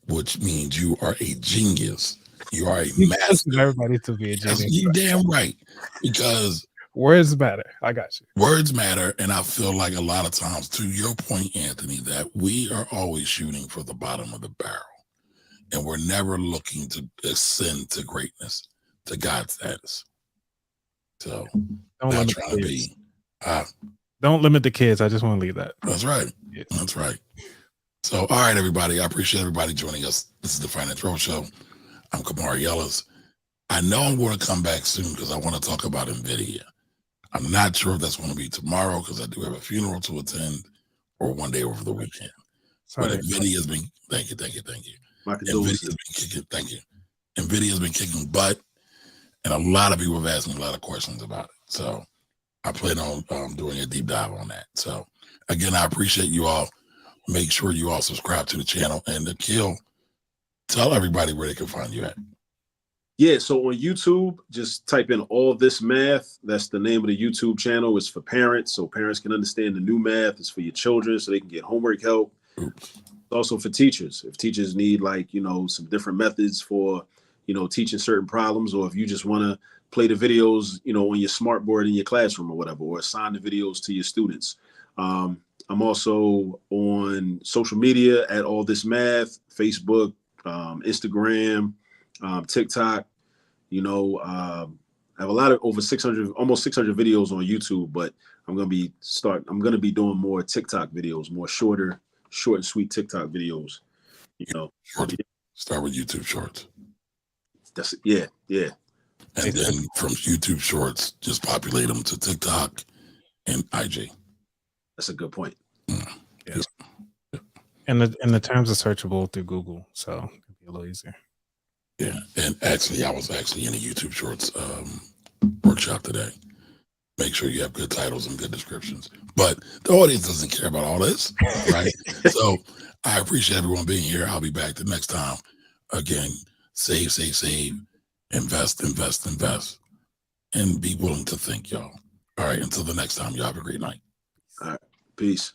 which means you are a genius. You are a master. Everybody to be a genius. You're damn right, because words matter. I got you. Words matter, and I feel like a lot of times, to your point, Anthony, that we are always shooting for the bottom of the barrel, and we're never looking to ascend to greatness, to God's status. So Don't not limit trying the to kids. be. Don't limit the kids. I just want to leave that. That's right. Yes. That's right. So, all right, everybody. I appreciate everybody joining us. This is the Finance Roadshow. I'm Kamari Yellis. I know I'm going to come back soon because I want to talk about NVIDIA. I'm not sure if that's going to be tomorrow because I do have a funeral to attend or one day over the weekend. Sorry. But NVIDIA has been, thank you. My NVIDIA condolences. has been kicking, thank you. NVIDIA has been kicking butt, and a lot of people have asked me a lot of questions about it. So I plan on doing a deep dive on that. So again, I appreciate you all. Make sure you all subscribe to the channel, and Akil, tell everybody where they can find you at. Yeah, so on YouTube, just type in All This Math. That's the name of the YouTube channel. It's for parents, so parents can understand the new math. It's for your children, so they can get homework help. Oops. It's also for teachers. If teachers need, like, some different methods for, teaching certain problems, or if you just want to play the videos, on your smart board in your classroom or whatever, or assign the videos to your students. I'm also on social media at All This Math, Facebook, Instagram, TikTok. I have a lot of over 600, almost 600 videos on YouTube, but I'm going to be doing more TikTok videos, more short and sweet TikTok videos. Short. Start with YouTube Shorts. That's yeah. And then from YouTube Shorts, just populate them to TikTok and IG. That's a good point. Yeah. And the terms are searchable through Google, so it'll be a little easier. Yeah, and actually, I was actually in a YouTube Shorts workshop today. Make sure you have good titles and good descriptions. But the audience doesn't care about all this, right? So I appreciate everyone being here. I'll be back the next time. Again, save, invest, and be willing to think, y'all. All right, until the next time, y'all have a great night. All right, peace.